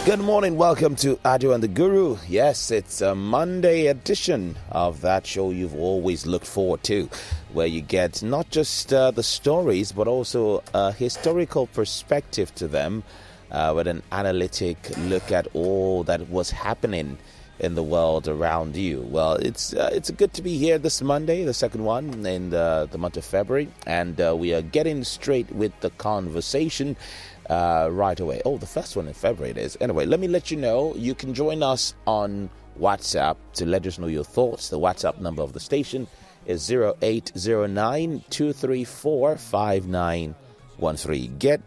Good morning. Welcome to Adu and the Guru. Yes, it's a Monday edition of that show you've always looked forward to, where you get not just the stories, but also a historical perspective to them with an analytic look at all that was happening in the world around you. Well, it's good to be here this Monday, the second one in the month of February, and we are getting straight with the conversation right away. Oh, the first one in February it is. Anyway, let me let you know, you can join us on WhatsApp to let us know your thoughts. The WhatsApp number of the station is 0809-234-5913. Get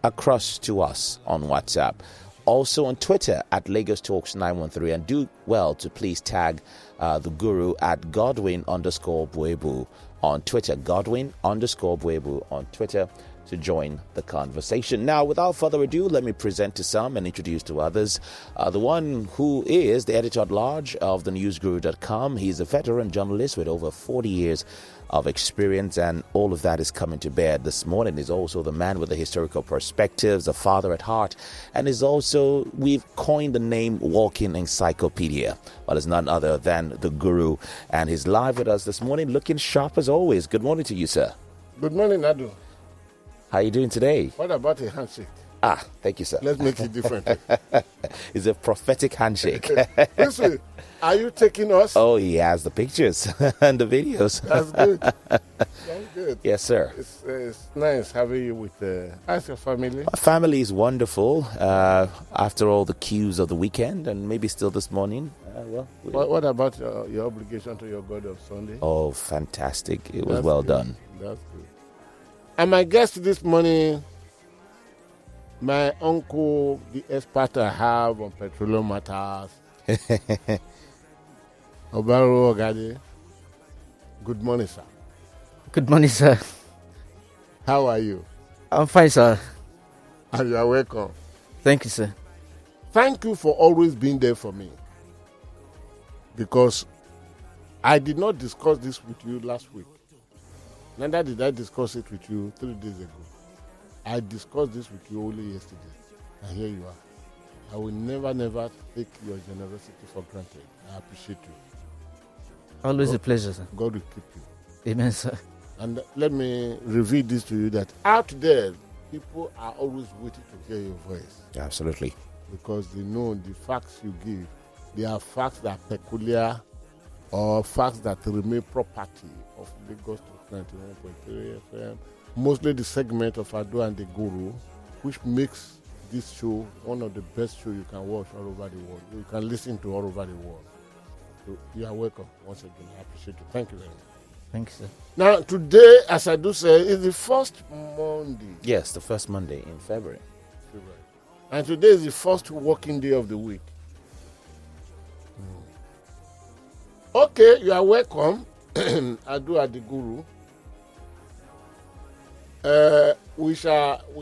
across to us on WhatsApp. Also on Twitter at Lagos Talks 913, and do well to please tag the Guru at Godwin_Buebu on Twitter. Godwin_Buebu on Twitter to join the conversation. Now, without further ado, let me present to some and introduce to others the one who is the editor-at-large of the newsguru.com. He's a veteran journalist with over 40 years of experience, and all of that is coming to bear this morning. He's also the man with the historical perspectives, a father at heart, and is also, we've coined the name Walking Encyclopedia. Well, it's none other than the Guru, and he's live with us this morning, looking sharp as always. Good morning to you, sir. Good morning, Adu. How are you doing today? What about a handshake? Thank you, sir. Let's make it different. It's a prophetic handshake. Listen, are you taking us? Oh, he has the pictures and the videos. That's good. That's good. Yes, sir. It's nice having you with how's your family? My family is wonderful. After all the cues of the weekend, and maybe still this morning. What about your obligation to your God of Sunday? Oh, fantastic. It was That's well good. done. That's good. And my guest this morning, my uncle, the expert I have on petroleum matters, Obaro Ogade. Good morning, sir. Good morning, sir. How are you? I'm fine, sir. And you are welcome. Thank you, sir. Thank you for always being there for me. Because I did not discuss this with you last week. Neither did I discuss it with you 3 days ago. I discussed this with you only yesterday. And here you are. I will never take your generosity for granted. I appreciate you. Always a pleasure, sir. God will keep you. Amen, sir. And let me reveal this to you, that out there, people are always waiting to hear your voice. Absolutely. Because they know the facts you give, they are facts that are peculiar or facts that remain property of Lagos 91.3 FM. Mostly the segment of Ado and the Guru, which makes this show one of the best shows you can watch all over the world. You can listen to all over the world. So you are welcome once again. I appreciate you. Thank you very much. Thank you, sir. Now, today, as I do say, is the first Monday. Yes, the first Monday in February. And today is the first working day of the week. Okay, you are welcome. Ado at the Guru. We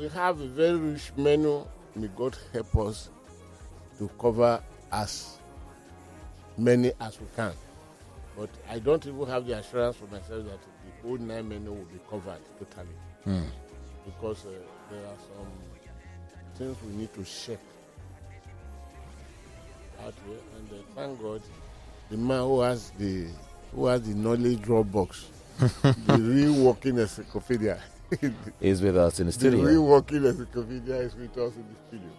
have a very rich menu. May God help us to cover as many as we can. But I don't even have the assurance for myself that the whole 9 menu will be covered totally. Because there are some things we need to check out here. And thank God, the man who has the knowledge Dropbox, the real working encyclopedia, Is with us in the studio. The real working encyclopedia is with us in the studio.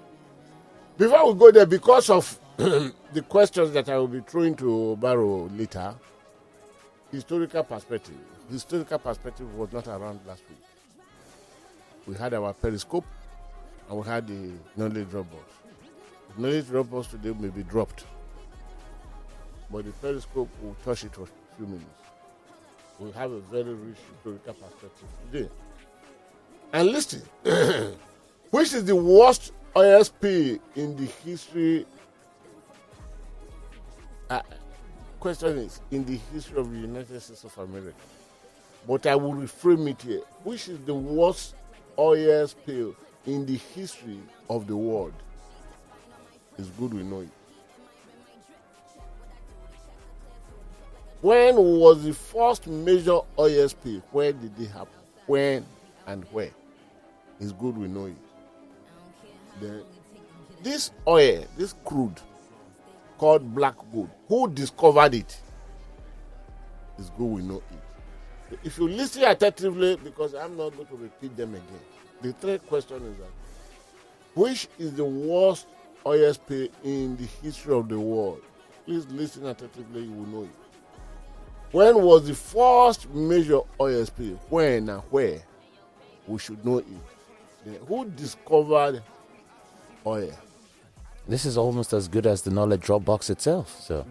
Before we go there, because of the questions that I will be throwing to Barrow later, historical perspective was not around last week. We had our Periscope and we had the knowledge Dropbox. The knowledge Dropbox today may be dropped, but the Periscope will touch it for a few minutes. We have a very rich historical perspective today. And listen, which is the worst OSP in the history? Question is, in the history of the United States of America. But I will reframe it here. Which is the worst oil spill in the history of the world? It's good we know it. When was the first major oil spill? Where did it happen? When and where? It's good we know it. Then this oil, this crude called black gold, who discovered it? It's good we know it. If you listen attentively, because I'm not going to repeat them again, the third question is that, which is the worst oil spill in the history of the world? Please listen attentively, you will know it. When was the first major oil spill? When and where? We should know it. Then who discovered oil? This is almost as good as the knowledge drop box itself. So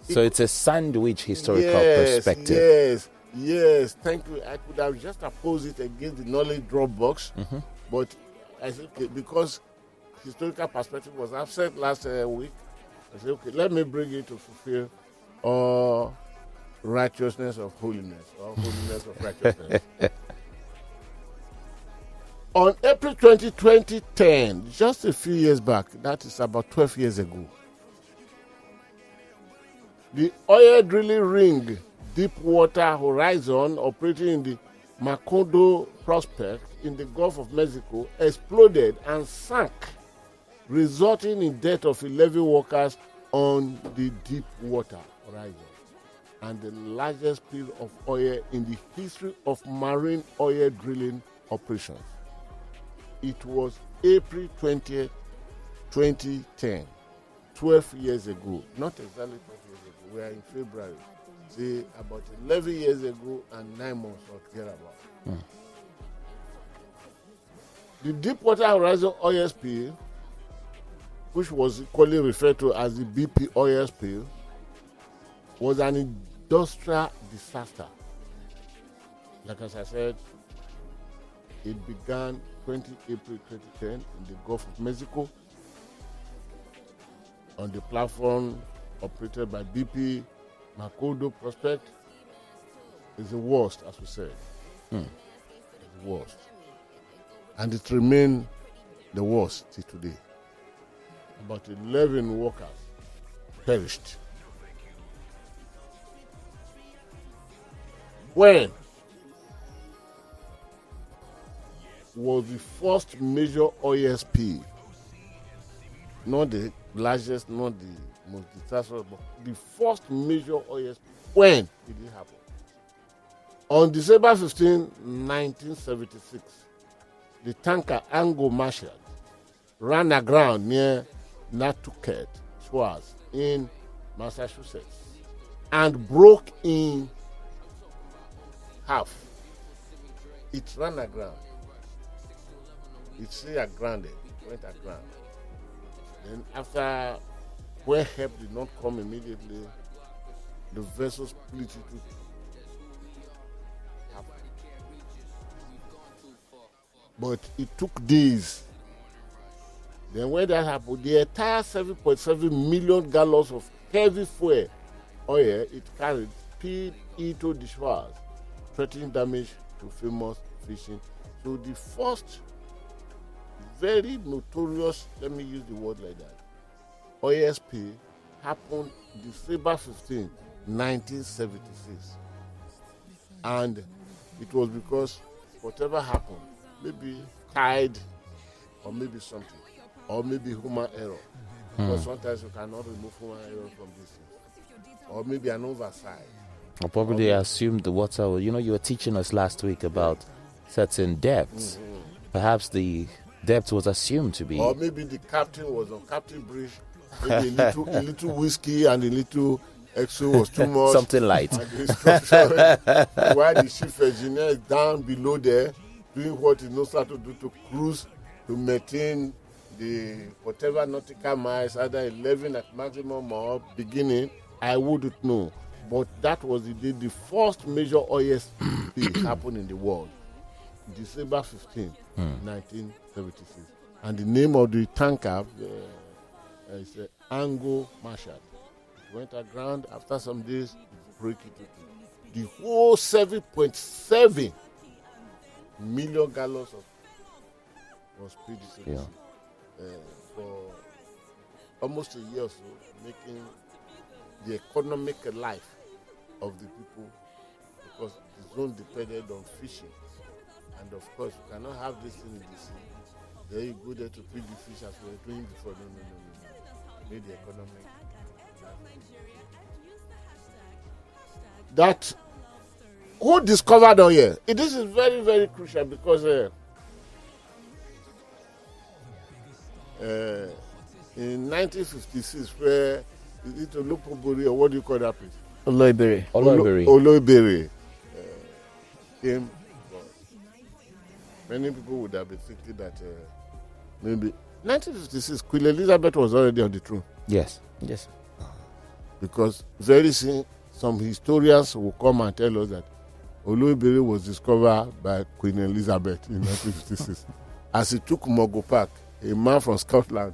it's a sandwich historical perspective. Yes. Thank you. I could have just opposed it against the knowledge drop box, but I said, okay, because historical perspective was absent last week, I said, okay, let me bring it to fulfill all righteousness of holiness, or holiness of righteousness. On April 20, 2010, just a few years back, that is about 12 years ago, the oil drilling ring Deepwater Horizon operating in the Macondo prospect in the Gulf of Mexico exploded and sank, resulting in death of 11 workers on the Deepwater Horizon, and the largest spill of oil in the history of marine oil drilling operations. It was April 20th, 2010, 12 years ago, not exactly 12 years ago, we are in February, say about 11 years ago and 9 months or thereabout. The Deepwater Horizon oil spill, which was equally referred to as the BP oil spill, was an industrial disaster. Like as I said, it began 20 April 2010 in the Gulf of Mexico on the platform operated by BP Macondo prospect. Is the worst, as we said. It's the worst. And it remains the worst till today. About 11 workers perished. When was the first major oil spill? Not the largest, not the most disastrous, but the first major oil spill. When did it happen? On December 15, 1976, the tanker Ango Marshall ran aground near Nantucket Shores in Massachusetts and broke in half. It ran aground. It stayed agrounded. It went aground. Then after, when help did not come immediately, the vessel split into half. But it took days. Then when that happened, the entire 7.7 million gallons of heavy fuel oil it carried spilled into the shores, threatening damage to famous fishing. So the first very notorious, let me use the word like that, oil spill happened December 15, 1976. And it was because whatever happened, maybe tide or maybe something, or maybe human error. Because sometimes you cannot remove human error from this thing. Or maybe an oversight. Or probably assumed the water, you were teaching us last week about certain depths. Perhaps the depth was assumed to be. Or maybe the captain was on Captain Bridge. Maybe a little whiskey and a little XO was too much. Something light. And the instruction, while the chief engineer is down below there, doing what he knows how to do to cruise, to maintain the whatever nautical miles, either 11 at maximum or beginning, I wouldn't know. But that was the first major oil spill happened in the world. December 15, 1976. And the name of the tanker is Ango Marshall. It went aground. After some days, it broke it. The whole 7.7 million gallons of was spilled for almost a year or so, making the economic life of the people, because the zone depended on fishing. And of course, you cannot have this in the sea Then you go there to feed the fish as we were doing before. No. Made the economic. That who discovered oil? This is very, very crucial because in 1956, where is it Olopobori or what do you call that place? Oloibiri. Came. Many people would have been thinking that maybe 1956, Queen Elizabeth was already on the throne. Yes. Because very soon, some historians will come and tell us that Oloibiri was discovered by Queen Elizabeth in 1956. As he took Mogo Park, a man from Scotland,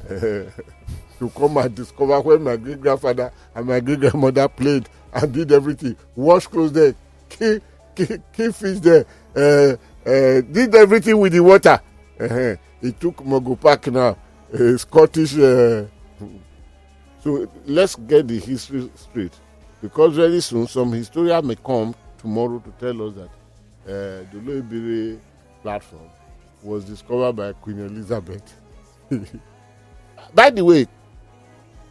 to come and discover when my great-grandfather and my great-grandmother played and did everything. Wash clothes there, kill fish there, did everything with the water. He took Mogo Park now, Scottish. So let's get the history straight. Because very soon, some historian may come tomorrow to tell us that the Oloibiri platform was discovered by Queen Elizabeth. By the way,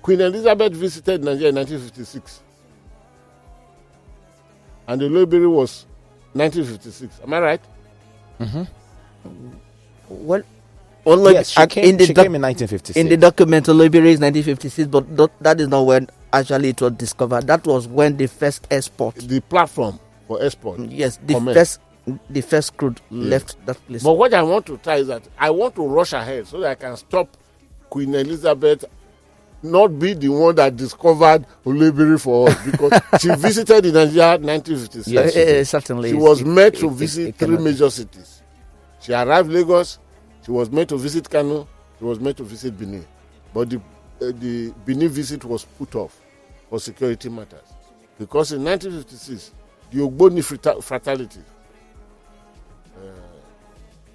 Queen Elizabeth visited Nigeria in 1956. And the Oloibiri was 1956. Am I right? Mm-hmm. Well, yes, she came in 1956. In the document, Oloibiri is 1956, but that is not when actually it was discovered. That was when the first export. The platform for export. Yes, the first crude left that place. But what I want to try is that I want to rush ahead so that I can stop Queen Elizabeth not be the one that discovered Oloibiri for us, because she visited in Nigeria in 1956. Yes, certainly. She was meant to visit three major cities. She arrived Lagos. She was meant to visit Kano. She was meant to visit Benin. But the Benin visit was put off for security matters. Because in 1956, the Ogboni fraternity,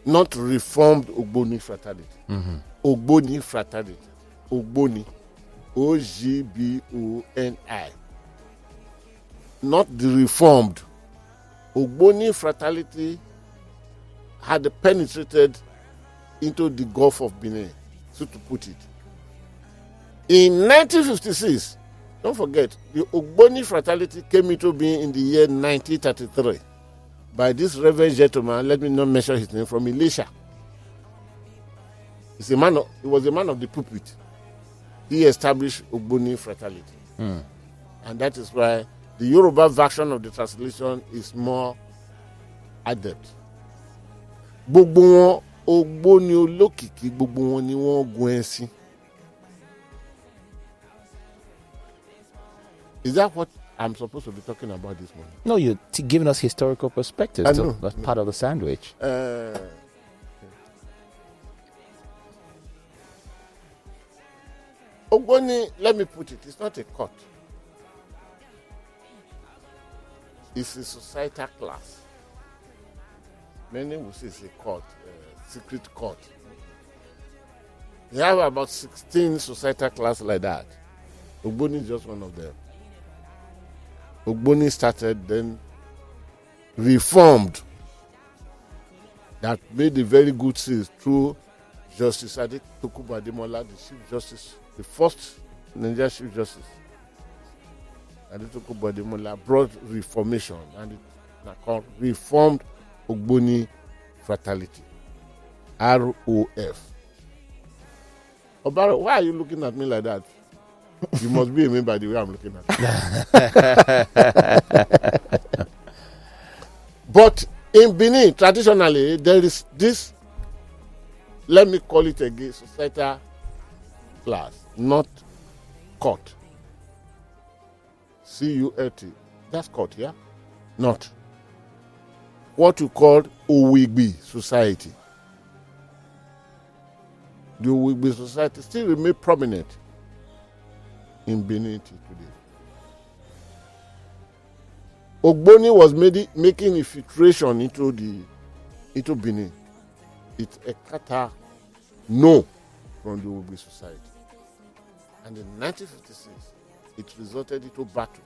not reformed Ogboni fraternity, Ogboni fraternity, Ogboni, Ogboni, not the reformed. Ogboni fraternity had penetrated into the Gulf of Benin, so to put it. In 1956, don't forget, the Ogboni fraternity came into being in the year 1933 by this reverend gentleman, let me not mention his name, from Elisha. He was a man of the pulpit. He established Ogboni fraternity. And that is why the Yoruba version of the translation is more adept. Gbogbo wọn Ogboni olókìkí, gbogbo wọn ni wọ́n gun ẹṣin. Is that what I'm supposed to be talking about this morning? No, you're giving us historical perspectives. That's part of the sandwich. Ogboni, let me put it, it's not a court. It's a societal class. Many will say it's a court, secret court. You have about 16 societal classes like that. Ogboni is just one of them. Ogboni started, then reformed, that made a very good sense through Justice Adetukubu Ademola, the Chief Justice, the first Nigerian Chief Justice. Adetukubu Ademola brought reformation, and it called Reformed Ogboni Fraternity, ROF. Obaro, why are you looking at me like that? You must be a member the way I'm looking at you. But in Benin, traditionally, there is this, let me call it again, societal class, not court. CULT. That's court, yeah? Not. What you call Owigbi society. The Owigbi society still remain prominent in Benin today. Ogboni was making infiltration into Benin. It's a kata no from the Owigbi society. And in 1956, it resulted into battle.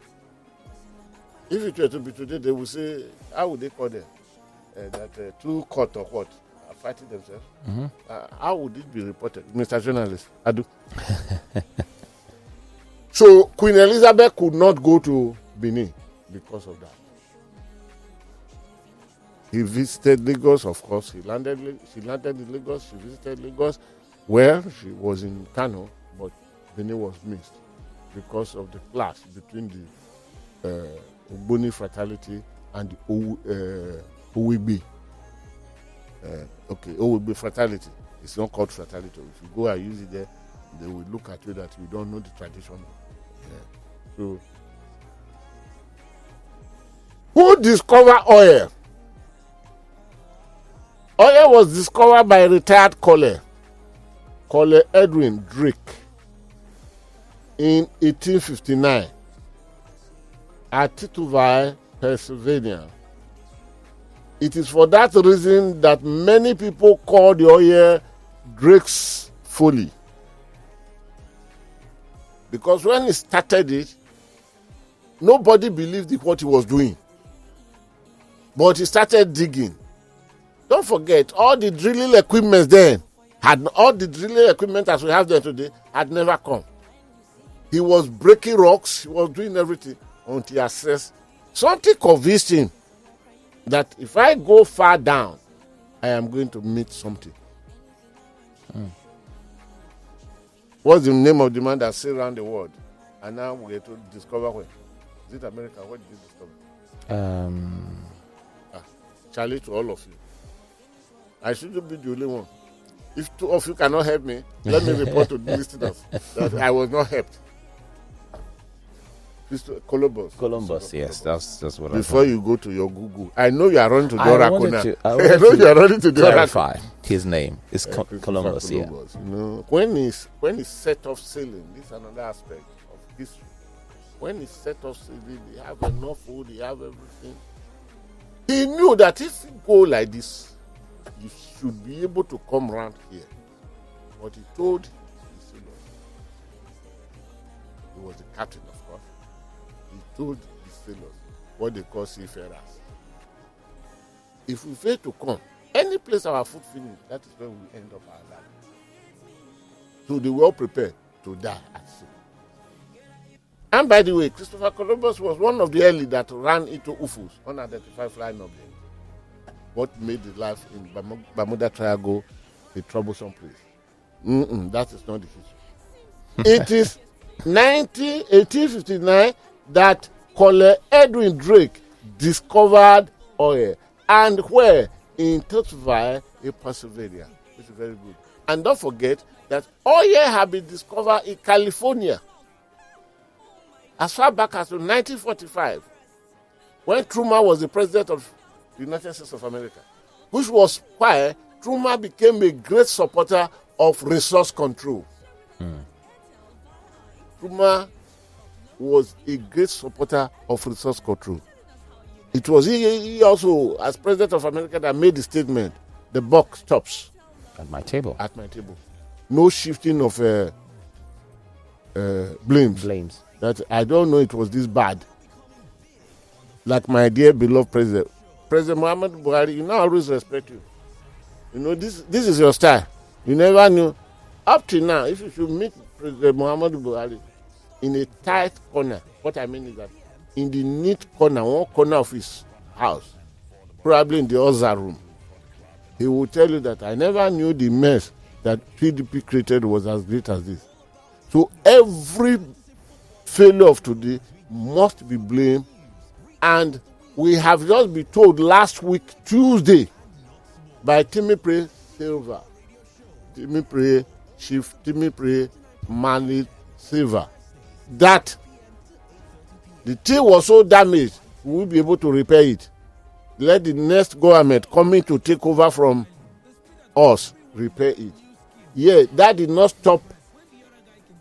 If it were to be today, they would say, how would they call them? That two court or what? fighting themselves. How would it be reported, Mr. Journalist? Adu. So Queen Elizabeth could not go to Benin because of that. He visited Lagos, of course. She landed in Lagos. She visited Lagos, where she was in Kano, but Benin was missed because of the clash between the Ogboni fraternity and the Owigbe. Owigbe fraternity. It's not called fraternity. If you go and use it there, they will look at you that you don't know the tradition. So, who discovered oil? Oil was discovered by a retired Colonel Edwin Drake in 1859 at Titusville, Pennsylvania. It is for that reason that many people call the oil Drake's Folly. Because when he started it, nobody believed in what he was doing. But he started digging. Don't forget, all the drilling equipment then, all the drilling equipment as we have there today, had never come. He was breaking rocks, he was doing everything until he assessed. Something convinced him that if I go far down, I am going to meet something. What's the name of the man that sailed around the world? And now we get to discover where. Is it America? What did you discover? Charlie, to all of you. I shouldn't be the only one. If two of you cannot help me, let me report to the listeners that I was not helped. Columbus, yes, that's what Before you go to your Google, I know you are running to the Oracle now. I know you are running to the clarify his name. It's Columbus, yeah. You know, when he set off sailing, this is another aspect of history. When he set off sailing, they have enough food, they have everything. He knew that if you go like this, you should be able to come around here. But he told the sailors, he was the captain, of course. He told the sailors what they call seafarers. If we fail to come, any place our food finish, that is where we end up our life. So they were all prepared to die at sea. And by the way, Christopher Columbus was one of the early that ran into UFOs, unidentified flying objects. What made the life in Bermuda Triangle a troublesome place? That is not the history. It is 1859 that Colonel Edwin Drake discovered oil. And where? In Titusville, in Pennsylvania. Which is very good. And don't forget that oil had been discovered in California as far back as 1945, when Truman was the president of the United States of America, which was why Truman became a great supporter of resource control. Truman was a great supporter of resource control. It was he also, as president of America, that made the statement, the buck stops. At my table. No shifting of blames. That I don't know it was this bad. Like my dear beloved President Muhammad Buhari, you know I always respect you. You know, this is your style. You never knew. Up to now, if you should meet President Muhammad Buhari in a tight corner, what I mean is that in the neat corner, one corner of his house, probably in the other room, he will tell you that I never knew the mess that PDP created was as great as this. So every failure of today must be blamed, and we have just been told last week Tuesday by Timmy Silva, Chief Timmy Manley Silva, that the thing was so damaged we will be able to repair it. Let the next government coming to take over from us repair it. Yeah, that did not stop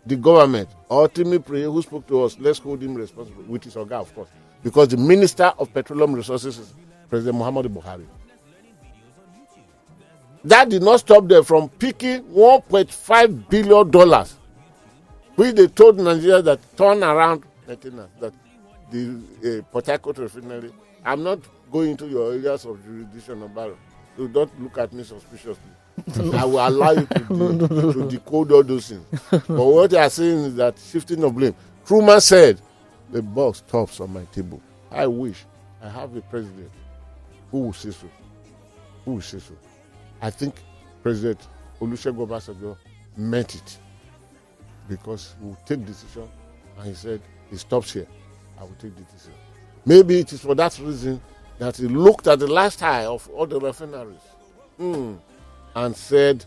the government or Timmy who spoke to us. Let's hold him responsible, with his organ, of course, because the Minister of Petroleum Resources is President Muhammadu Buhari. That did not stop them from picking $1.5 billion, which they told Nigeria that turn around maintenance, that the Port Harcourt refinery. I'm not going into your areas of jurisdiction of Barrow. So don't look at me suspiciously. I will allow you to decode all those things. But what they are saying is that shifting of blame. Truman said, the buck stops on my table. I wish I have a president who will say so. Who will say so? I think President Olusegun Obasanjo meant it because he will take decision, and he said, he stops here. I will take the decision. Maybe it is for that reason that he looked at the lifestyle of all the refineries and said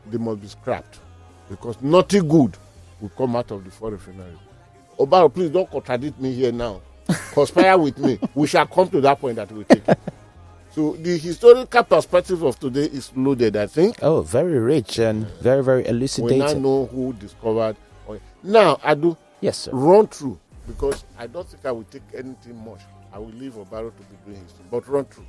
they must be scrapped because nothing good will come out of the four refineries. Obaro, please don't contradict me here now. Conspire with me. We shall come to that point that we take it. So the historical perspective of today is loaded, I think. Oh, very rich and very, very elucidating. We now know who discovered oil. Now, Adu, yes, sir. Run through, because I don't think I will take anything much. I will leave Obaro to be doing history, but run through.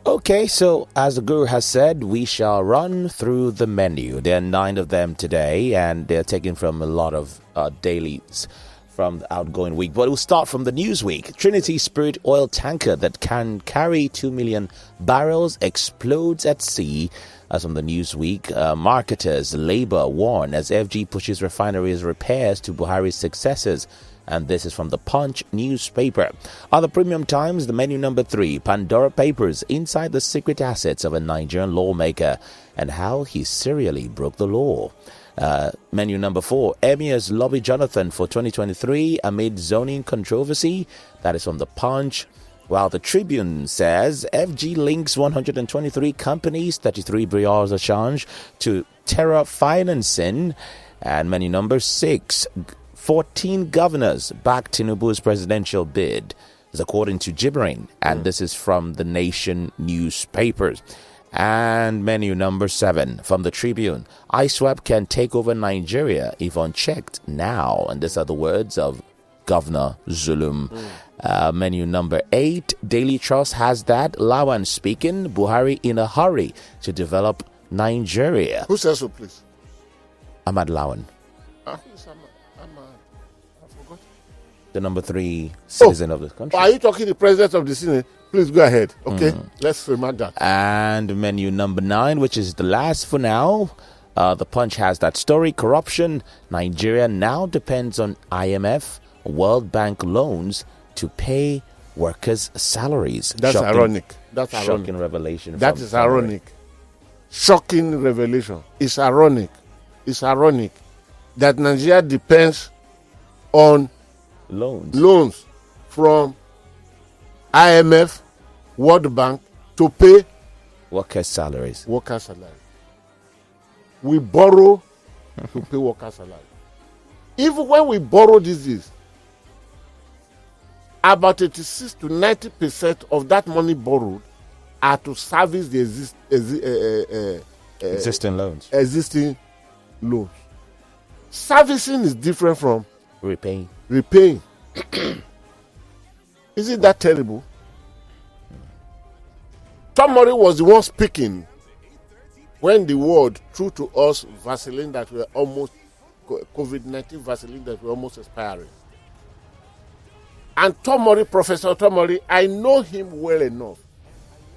Okay, so as the Guru has said, we shall run through the menu. There are 9 of them today, and they're taken from a lot of dailies from the outgoing week. But we'll start from the news week. Trinity Spirit oil tanker that can carry 2 million barrels explodes at sea. As from the news week, marketers, Labour warn as FG pushes refineries repairs to Buhari's successors. And this is from the Punch newspaper. Other premium times, the menu number 3, Pandora Papers, inside the secret assets of a Nigerian lawmaker and how he serially broke the law. Menu number 4, Emirs lobby Jonathan for 2023 amid zoning controversy. That is from the Punch. While the Tribune says FG links 123 companies, 33 Briars Assange to terror financing. And menu number 6, 14 governors back Tinubu's presidential bid, is according to Gibbering, and this is from the Nation newspapers. And menu number 7 from the Tribune, ISWAP can take over Nigeria if unchecked now, and these are the words of Governor Zulum. Menu number 8, Daily Trust has that, Lawan speaking, Buhari in a hurry to develop Nigeria. Who says so, please? Ahmad Lawan. The number 3 citizen of the country. Are you talking the president of the Senate? Please go ahead. Okay, let's remark that. And menu number 9, which is the last for now. The Punch has that story. Corruption. Nigeria now depends on IMF, World Bank loans to pay workers' salaries. That's ironic. That's shocking revelation. That is ironic. Shocking revelation. It's ironic. It's ironic that Nigeria depends on loans from IMF, World Bank to pay workers' salaries. We borrow to pay workers' salary. Even when we borrow these days, about 86 to 90% of that money borrowed are to service the existing loans. Servicing is different from repaying. Isn't that terrible? Somebody was the one speaking when the world threw to us Vaseline that were almost COVID-19 Vaseline that were almost expiring. And Professor Tomori, I know him well enough.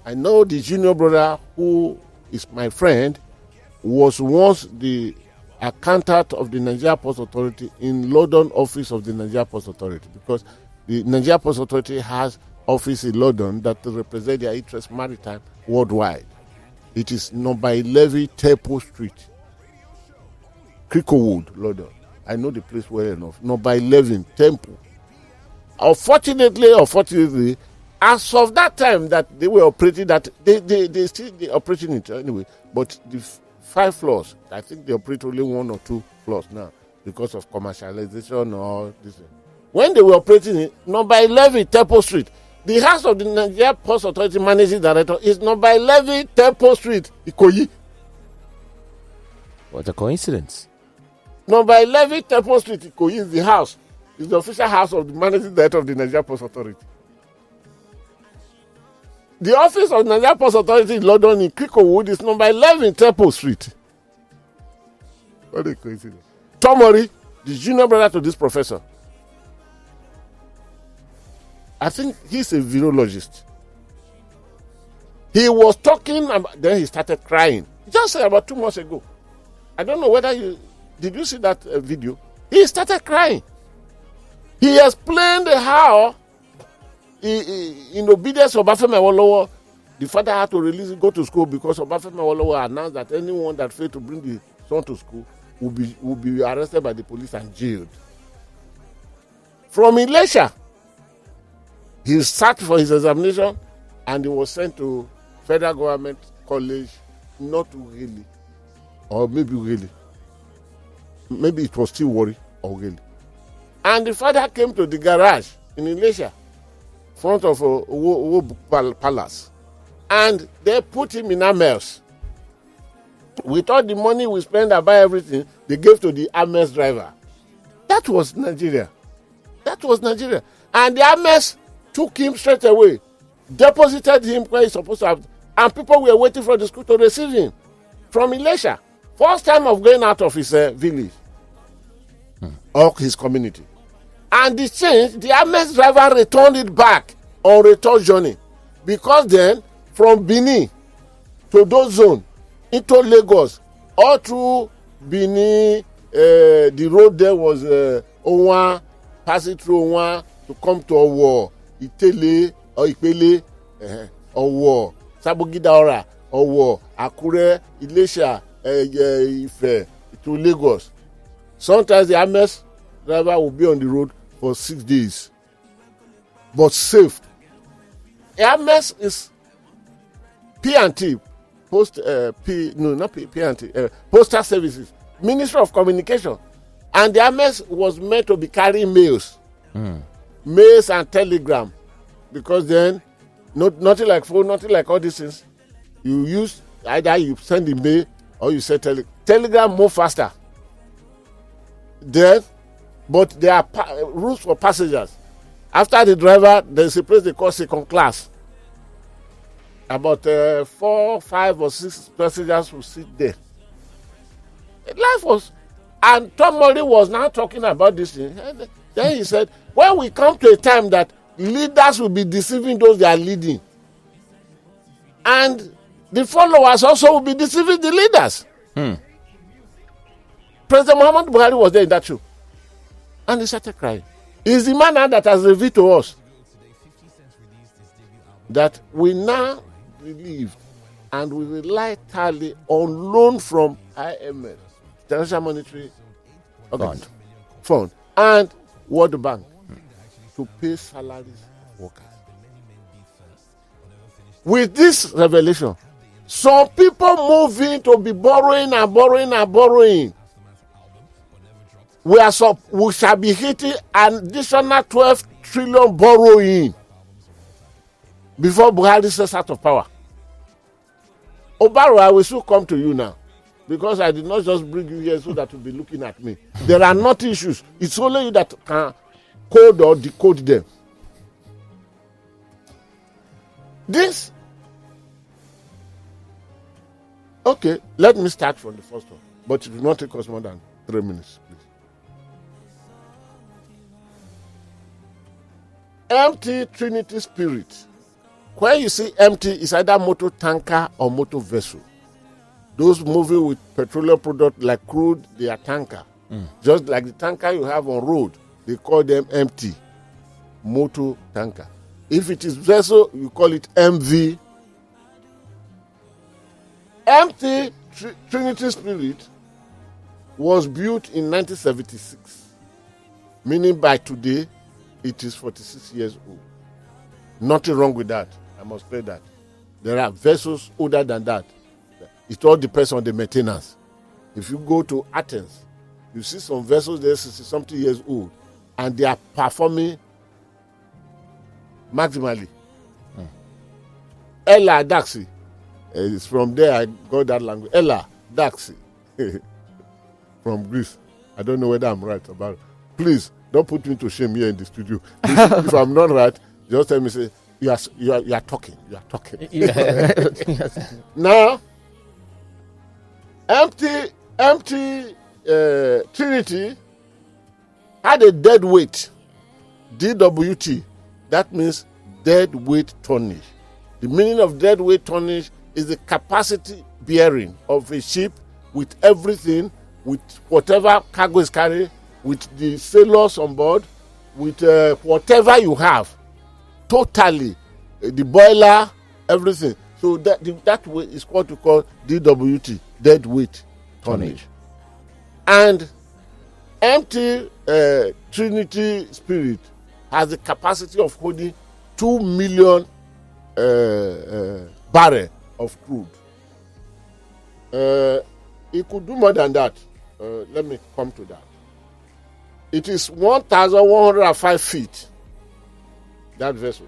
I know the junior brother who is my friend was once the accountant of the Nigeria Post Authority in London office of the Nigeria Post Authority, because the Nigeria Post Authority has office in London that represent their interest maritime worldwide. It is number 11 Temple Street, Cricklewood, London. I know the place well enough. Number 11 Temple. Unfortunately, as of that time that they were operating that, they still operating it anyway, but the 5 floors, I think they operate only 1 or 2 floors now because of commercialization or this. When they were operating it, number 11 Temple Street, the house of the Nigeria Post Authority Managing Director is number 11 Temple Street, Ikoyi. What a coincidence. Number 11 Temple Street, Ikoyi is the house. It's the official house of the Managing Director of the Nigeria Post Authority. The office of the Nigeria Post Authority in London in Cricklewood is number 11 Temple Street. What a coincidence. Tomori, the junior brother to this professor, I think he's a virologist. He was talking, then he started crying. Just about 2 months ago. I don't know whether did you see that video? He started crying. He explained how, in obedience of Obafemi Awolowo, the father had to release him, go to school because Obafemi Awolowo announced that anyone that failed to bring the son to school will be arrested by the police and jailed. From Ilesha, he sat for his examination and he was sent to Federal Government College, not really, or maybe really. Maybe it was still Warri or really. And the father came to the garage in Ilesha, front of a palace, and they put him in Ames. With all the money we spend to buy everything, they gave to the Ames driver. That was Nigeria. And the Ames took him straight away, deposited him where he's supposed to have, and people were waiting for the school to receive him from Ilesha. First time of going out of his village or his community. And the change, the Ames driver returned it back on return journey, because then from Benin to those zone into Lagos, all through Benin, the road there was Owan, passing through Owan to come to Owo, Itele or Ipele, Owo, Sabogidaora, Owo, Akure, Ilesha, Ife to Lagos. Sometimes the Ames driver will be on the road for 6 days, but safe. Ames is P&T, postal services, Ministry of Communication, and the Ames was meant to be carrying mails, mails and telegram, because then nothing like phone, nothing like all these things. You use either you send the mail or you send telegram more faster. Then, but there are rules for passengers. After the driver, there's a place they call second class. About 4, 5, or 6 passengers will sit there. Life was, and Tom Murray was now talking about this thing. Then he said, when we come to a time that leaders will be deceiving those they are leading, and the followers also will be deceiving the leaders. President Muhammadu Buhari was there in that show, and he started crying. He's the man now that has revealed to us that we now believe and we rely entirely on loan from IMF, International Monetary Fund, and World Bank to pay salaries of workers. With this revelation, some people moving to be borrowing and borrowing and borrowing. We shall be hitting an additional 12 trillion borrowing before Buhari says out of power. Obaro, I will soon come to you now, because I did not just bring you here so that you'll be looking at me. There are not issues. It's only you that can code or decode them. This, okay, let me start from the first one, but it will not take us more than 3 minutes, please. Empty Trinity Spirit. When you see empty, it's either motor tanker or motor vessel. Those moving with petroleum product like crude, they are tanker. Just like the tanker you have on road, they call them empty. Motor tanker. If it is vessel, you call it MV. Empty Trinity Spirit was built in 1976. Meaning by today, it is 46 years old. Nothing wrong with that. I must say that. There are vessels older than that. It all depends on the maintenance. If you go to Athens, you see some vessels there 60-something years old, and they are performing maximally. Ella Daxi. It's from there I got that language. Ella Daxi. From Greece. I don't know whether I'm right about it. Please, don't put me to shame here in the studio. If I'm not right, just tell me, say, you are talking. You are talking. Yes. Now, empty Trinity had a dead weight, DWT. That means dead weight tonnage. The meaning of deadweight tonnage is the capacity bearing of a ship with everything, with whatever cargo is carried, with the sailors on board, with whatever you have, totally, the boiler, everything. So that way is what we call DWT, deadweight tonnage. And empty Trinity Spirit has the capacity of holding 2 million barrel of crude. It could do more than that. Let me come to that. It is 1,105 feet, that vessel.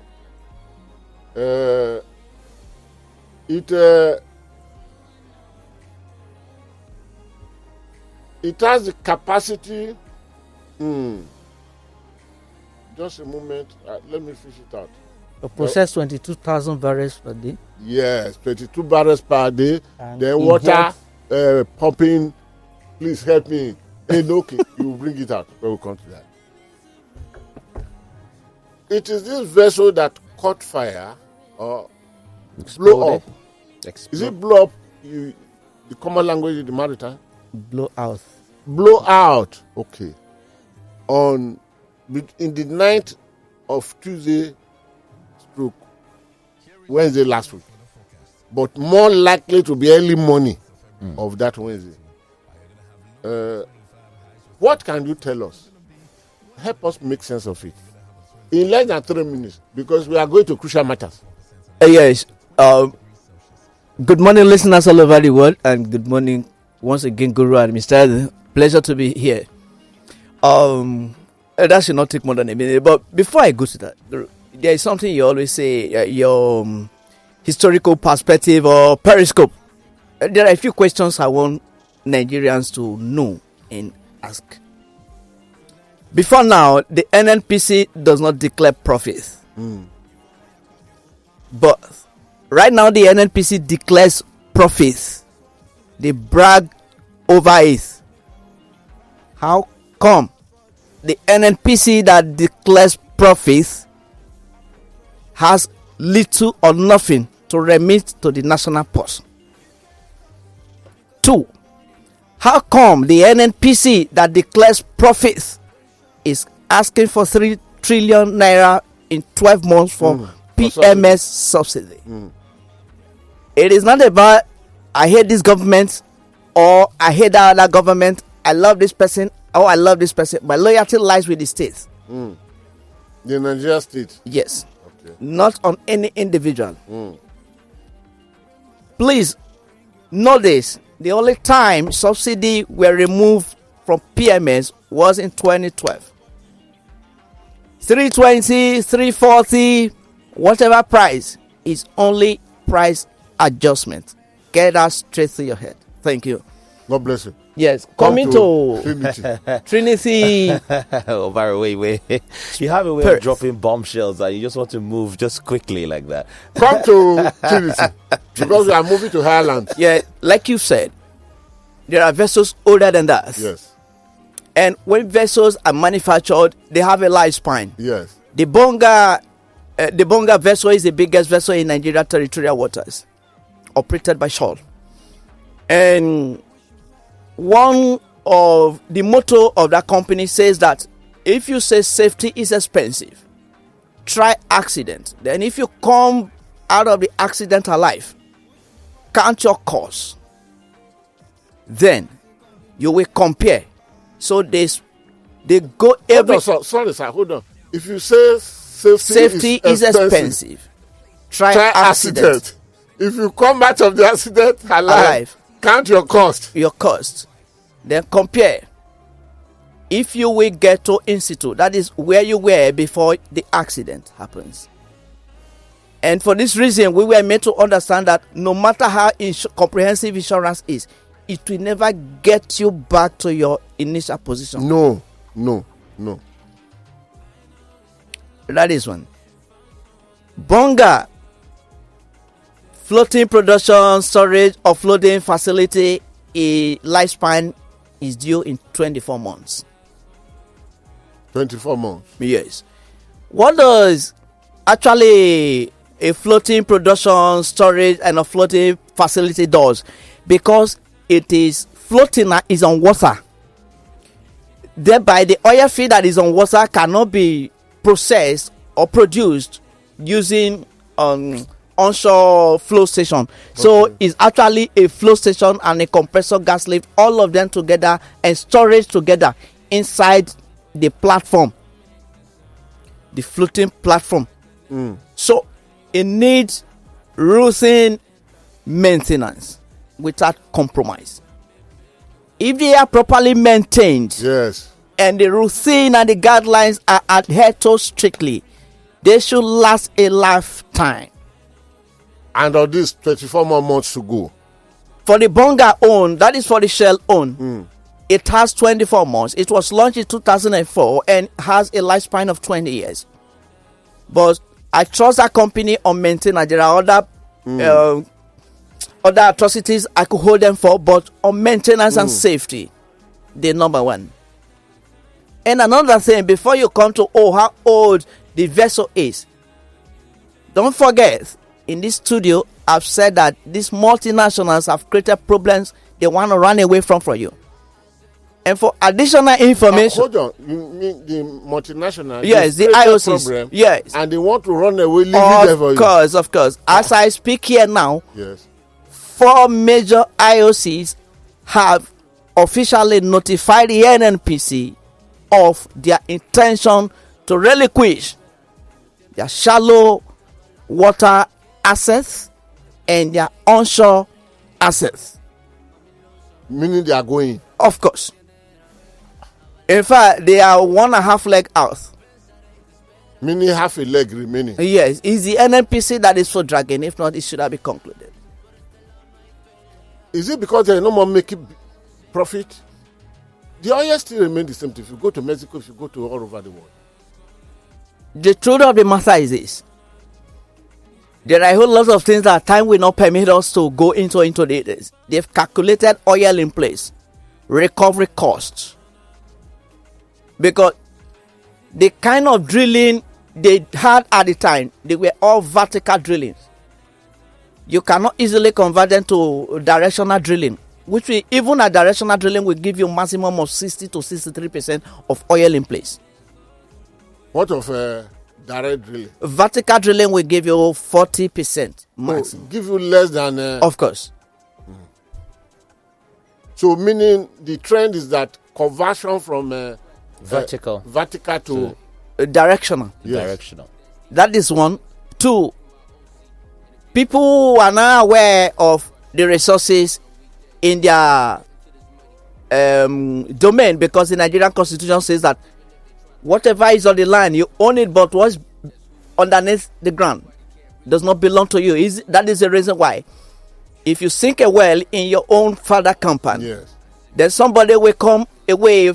It has the capacity. Just a moment. Let me fish it out. To process 22,000 barrels per day. Yes, 22 barrels per day. And then water pumping. Please help me. Okay, you bring it out when we come to that. It is this vessel that caught fire or blow up. Is it blow up? The common language in the maritime? Blow out. Blow out. Okay. In the night of Tuesday, Wednesday last week, but more likely to be early morning of that Wednesday. What can you tell us? Help us make sense of it in less than 3 minutes, because we are going to crucial matters. Yes. Good morning, listeners all over the world, and good morning once again, Guru and Mr. Pleasure to be here. That should not take more than a minute. But before I go to that, there is something you always say, your historical perspective or periscope. There are a few questions I want Nigerians to know and ask. Before now, the NNPC does not declare profits. But right now, the NNPC declares profits. They brag over it. How come the NNPC that declares profits has little or nothing to remit to the national purse? 2. How come the NNPC that declares profits is asking for 3 trillion naira in 12 months for PMS subsidy? It is not about I hate this government or I hate that other government. I love this person or I love this person. My loyalty lies with the state. The Nigeria state? Yes. Okay. Not on any individual. Please know this. The only time subsidy were removed from PMS was in 2012. 320, 340, whatever price is only price adjustment. Get that straight through your head. Thank you. God bless you. Yes, coming to Trinity. Oh, Barry, wait. You have a way of dropping bombshells and you just want to move just quickly like that. Come to Trinity, because we are moving to Ireland. Yeah, like you said, there are vessels older than that. Yes. And when vessels are manufactured, they have a lifespan. Yes. The Bonga vessel is the biggest vessel in Nigeria territorial waters, operated by Shell. And one of the motto of that company says that if you say safety is expensive, try accident. Then if you come out of the accident alive, count your costs. Then you will compare. So they go every... Sorry, sir, hold on. If you say safety is expensive, try accident. If you come out of the accident alive, count your cost. Then compare. If you will get to institute, that is where you were before the accident happens. And for this reason, we were made to understand that no matter how comprehensive insurance is, it will never get you back to your initial position. No. That is one. Bonga, floating production, storage, offloading facility, a lifespan is due in 24 months. 24 months? Yes. What does actually a floating production, storage, and a floating facility does, because it is floating is on water. Thereby, the oil field that is on water cannot be processed or produced using onshore flow station. So it's actually a flow station and a compressor gas lift, all of them together, and storage together inside the platform, the floating platform. So it needs routine maintenance without compromise. If they are properly maintained, yes, and the routine and the guidelines are adhered to strictly, they should last a lifetime. And of this 24 more months to go. For the Bonga own, that is for the Shell own, it has 24 months. It was launched in 2004 and has a lifespan of 20 years. But I trust that company on maintenance. There are other atrocities I could hold them for, but on maintenance and safety, they're number one. And another thing, before you come to how old the vessel is, don't forget, in this studio, I've said that these multinationals have created problems they want to run away from for you. And for additional information, hold on, you mean the multinational? Yes, the IOCs. Problem, yes, and they want to run away, leave it there for you. Of course. As I speak here now, yes, 4 major IOCs have officially notified the NNPC of their intention to relinquish their shallow water assets and their onshore assets. Meaning they are going. Of course. In fact, they are 1.5 leg out. Meaning half a leg remaining. Yes, it's the NNPC that is for dragging. If not, it should have been concluded. Is it because they are no more making profit? The oil still remain the same. If you go to Mexico, if you go to all over the world. The truth of the matter is this. There are a whole lot of things that time will not permit us to go into this. They've calculated oil in place, recovery costs. Because the kind of drilling they had at the time, they were all vertical drillings. You cannot easily convert them to directional drilling, which will, even a directional drilling will give you maximum of 60 to 63% of oil in place. What of direct drilling? Vertical drilling will give you 40% maximum. Give you less than... of course. So meaning the trend is that conversion from... vertical to directional. Yes. Directional. That is one. 2, people are now aware of the resources in their domain, because the Nigerian Constitution says that whatever is on the land, you own it, but what's underneath the ground does not belong to you. That is the reason why, if you sink a well in your own father compound, yes, then somebody will come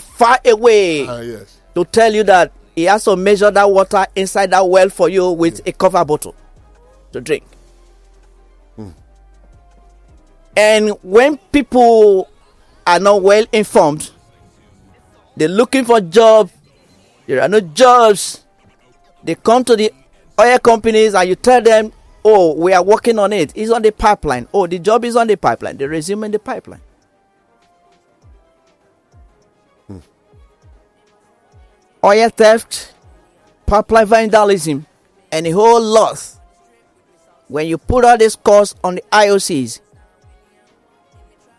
far away yes, to tell you that he has to measure that water inside that well for you with a cover bottle to drink. And when people are not well informed, they're looking for jobs, there are no jobs, they come to the oil companies and you tell them, oh, we are working on it, it's on the pipeline. Oh, the job is on the pipeline. They resume in the pipeline. Oil theft, pipeline vandalism, and a whole lot. When you put all these costs on the IOCs,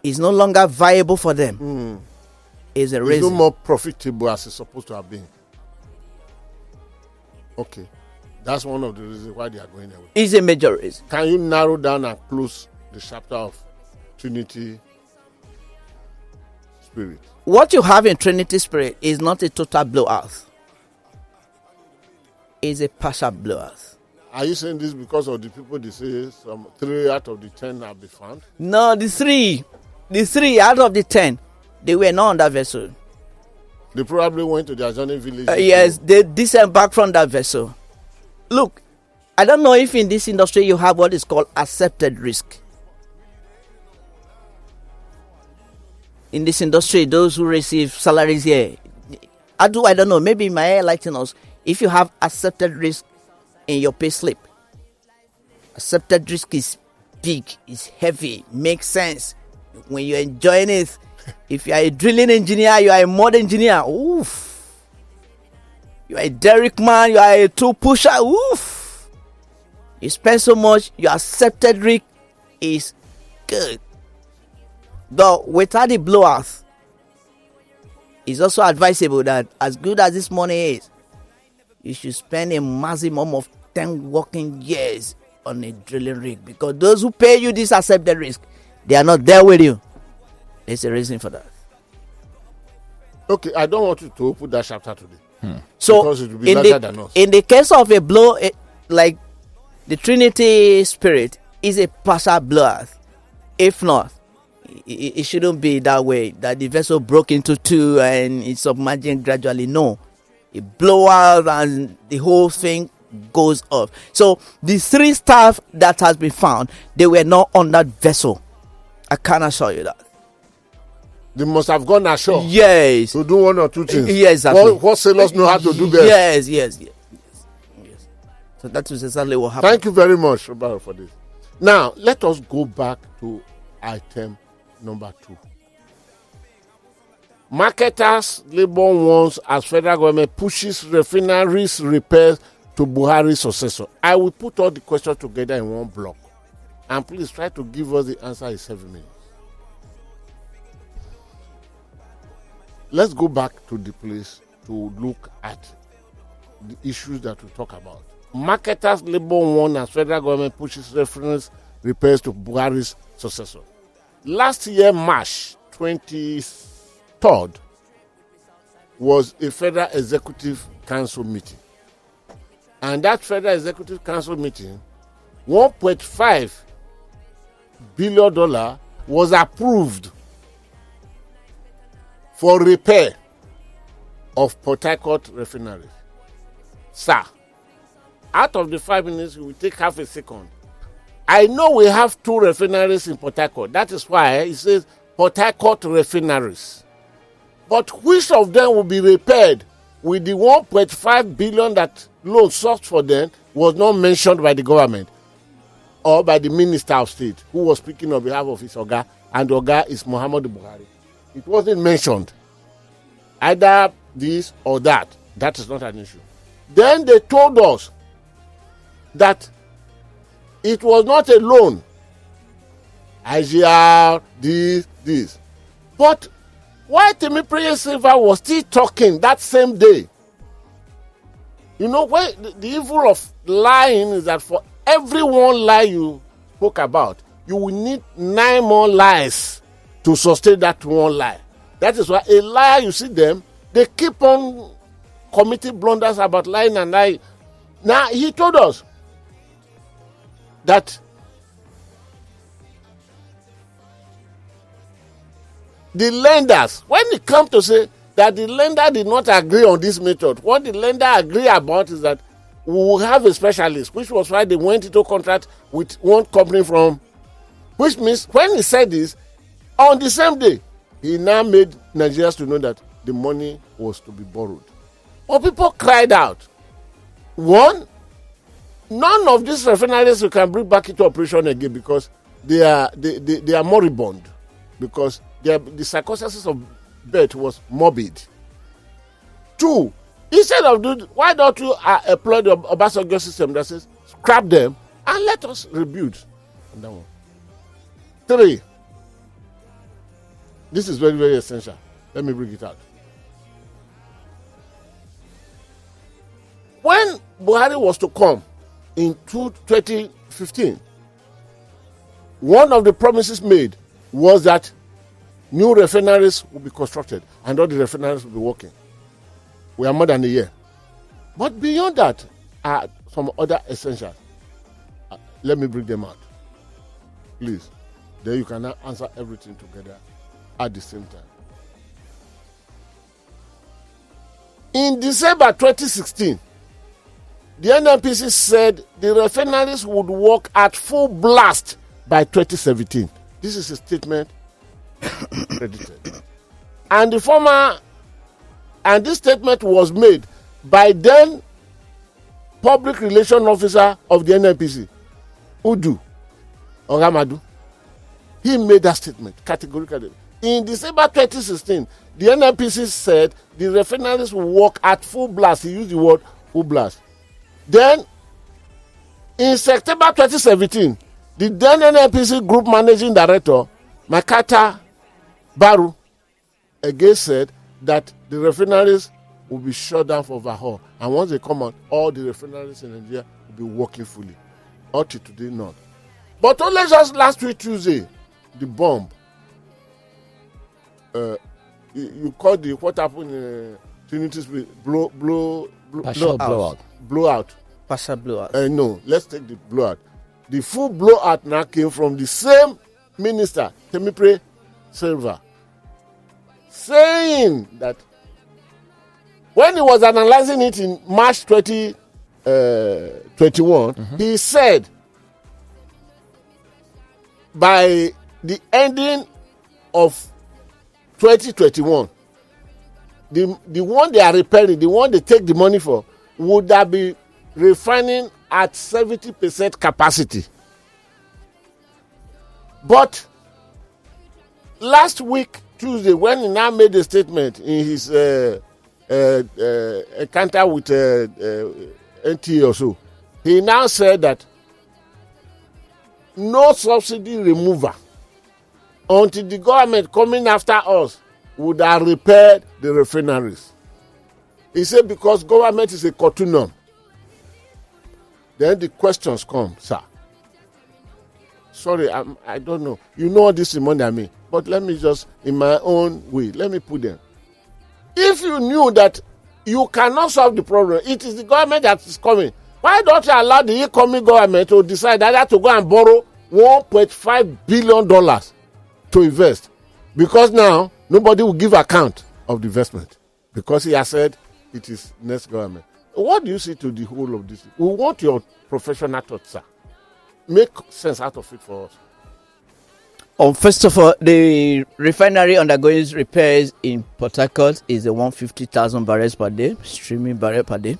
it's no longer viable for them. Is a reason. It's no more profitable as it's supposed to have been. Okay. That's one of the reasons why they are going away. It's a major reason. Can you narrow down and close the chapter of Trinity Spirit? What you have in Trinity Spirit is not a total blowout. It's a partial blowout. Are you saying this because of the people they say some 3 out of the 10 have been found? No, the 3 out of the 10, they were not on that vessel. They probably went to their journey village. Yes, they disembarked from that vessel. Look, I don't know if in this industry you have what is called accepted risk. In this industry, those who receive salaries here, I don't know, maybe my enlighten us. If you have accepted risk in your pay slip, Accepted risk is big, is heavy, makes sense when you're enjoying it. If you are a drilling engineer, you are a mud engineer, oof. You are a derrick man, you are a tool pusher, oof. You spend so much, your accepted risk is good. Though without the blowouts, it's also advisable that as good as this money is, you should spend a maximum of 10 working years on a drilling rig, because those who pay you this accepted risk, they are not there with you. There's a reason for that. Okay, I don't want you to open that chapter today. So because it will be larger than us. In the case of a blow, like the Trinity Spirit is a partial blowout. If not, it shouldn't be that way, that the vessel broke into two and it's submerging gradually. No, it blow out and the whole thing goes off. So the 3 staff that has been found, they were not on that vessel. I can assure you that. They must have gone ashore. Yes. To do one or two things. Yes, exactly. What sailors know how to do best. Yes. So that is exactly what happened. Thank you very much, Roberto, for this. Now, let us go back to item number 2. Marketers labor wants as federal government pushes refineries repairs to Buhari's successor. I will put all the questions together in one block. And please try to give us the answer in 7 minutes. Let's go back to the place to look at the issues that we talk about. Marketers labor want as federal government pushes refineries repairs to Buhari's successor. Last year, March 23rd, was a Federal Executive Council meeting. And that Federal Executive Council meeting, $1.5 billion was approved for repair of Port Harcourt refinery. Sir, out of the 5 minutes, we will take half a second. I know we have 2 refineries in Port Harcourt. That is why it says Port Harcourt refineries. But which of them will be repaired with the 1.5 billion that loan sought for them was not mentioned by the government or by the Minister of State, who was speaking on behalf of his Oga, and the Oga is Muhammadu Buhari. It wasn't mentioned. Either this or that. That is not an issue. Then they told us that it was not a loan. IGR, this. But why Temipre Silva was still talking that same day? You know, where the evil of lying is that for every one lie you spoke about, you will need 9 more lies to sustain that one lie. That is why a liar, you see them, they keep on committing blunders about lying and lying. Now, he told us that the lenders, when it comes to say that the lender did not agree on this method, what the lender agree about is that we will have a specialist, which was why they went into contract with one company from, which means when he said this, on the same day, he now made Nigerians to know that the money was to be borrowed. But people cried out. One, none of these refineries we can bring back into operation again because they are moribund, because the circumstances of birth was morbid. 2, instead of why don't you employ the Obasanjo system that says scrap them and let us rebuild? 3, this is very, very essential. Let me bring it out. When Buhari was to come in 2015, one of the promises made was that new refineries will be constructed and all the refineries will be working. We are more than a year. But beyond that are some other essentials. Let me bring them out. Please. Then you can now answer everything together at the same time. In December 2016, the NNPC said the refineries would work at full blast by 2017. This is a statement credited. And this statement was made by then public relation officer of the NNPC. Udu or Ramadu. He made that statement categorically. In December 2016, the NNPC said the refineries will work at full blast. He used the word full blast. Then, in September 2017, the then NNPC Group Managing Director, Makata Baru, again said that the refineries will be shut down for overhaul. And once they come out, all the refineries in Nigeria will be working fully. Up to today, not. But only just last week, Tuesday, the bomb. You call the what happened in Trinity's blowout. Partial blowout. No, let's take the blowout. The full blowout now came from the same minister, Temipre Silva, saying that when he was analyzing it in March 2021, he said by the ending of 2021, the one they are repairing, the one they take the money for, would that be refining at 70% capacity. But last week, Tuesday, when he now made a statement in his encounter with NTA or so, he now said that no subsidy remover until the government coming after us would have repaired the refineries. He said because government is a continuum. Then the questions come, sir. Sorry, I don't know. You know this is more than me. But let me just, in my own way, let me put them. If you knew that you cannot solve the problem, it is the government that is coming. Why don't you allow the incoming government to decide either to go and borrow $1.5 billion to invest? Because now, nobody will give account of the investment. Because he has said it is next government. What do you see to the whole of this? We want your professional thoughts, sir. Make sense out of it for us. First of all, the refinery undergoing repairs in Port Harcourt is a 150,000 barrels per day, streaming barrel per day.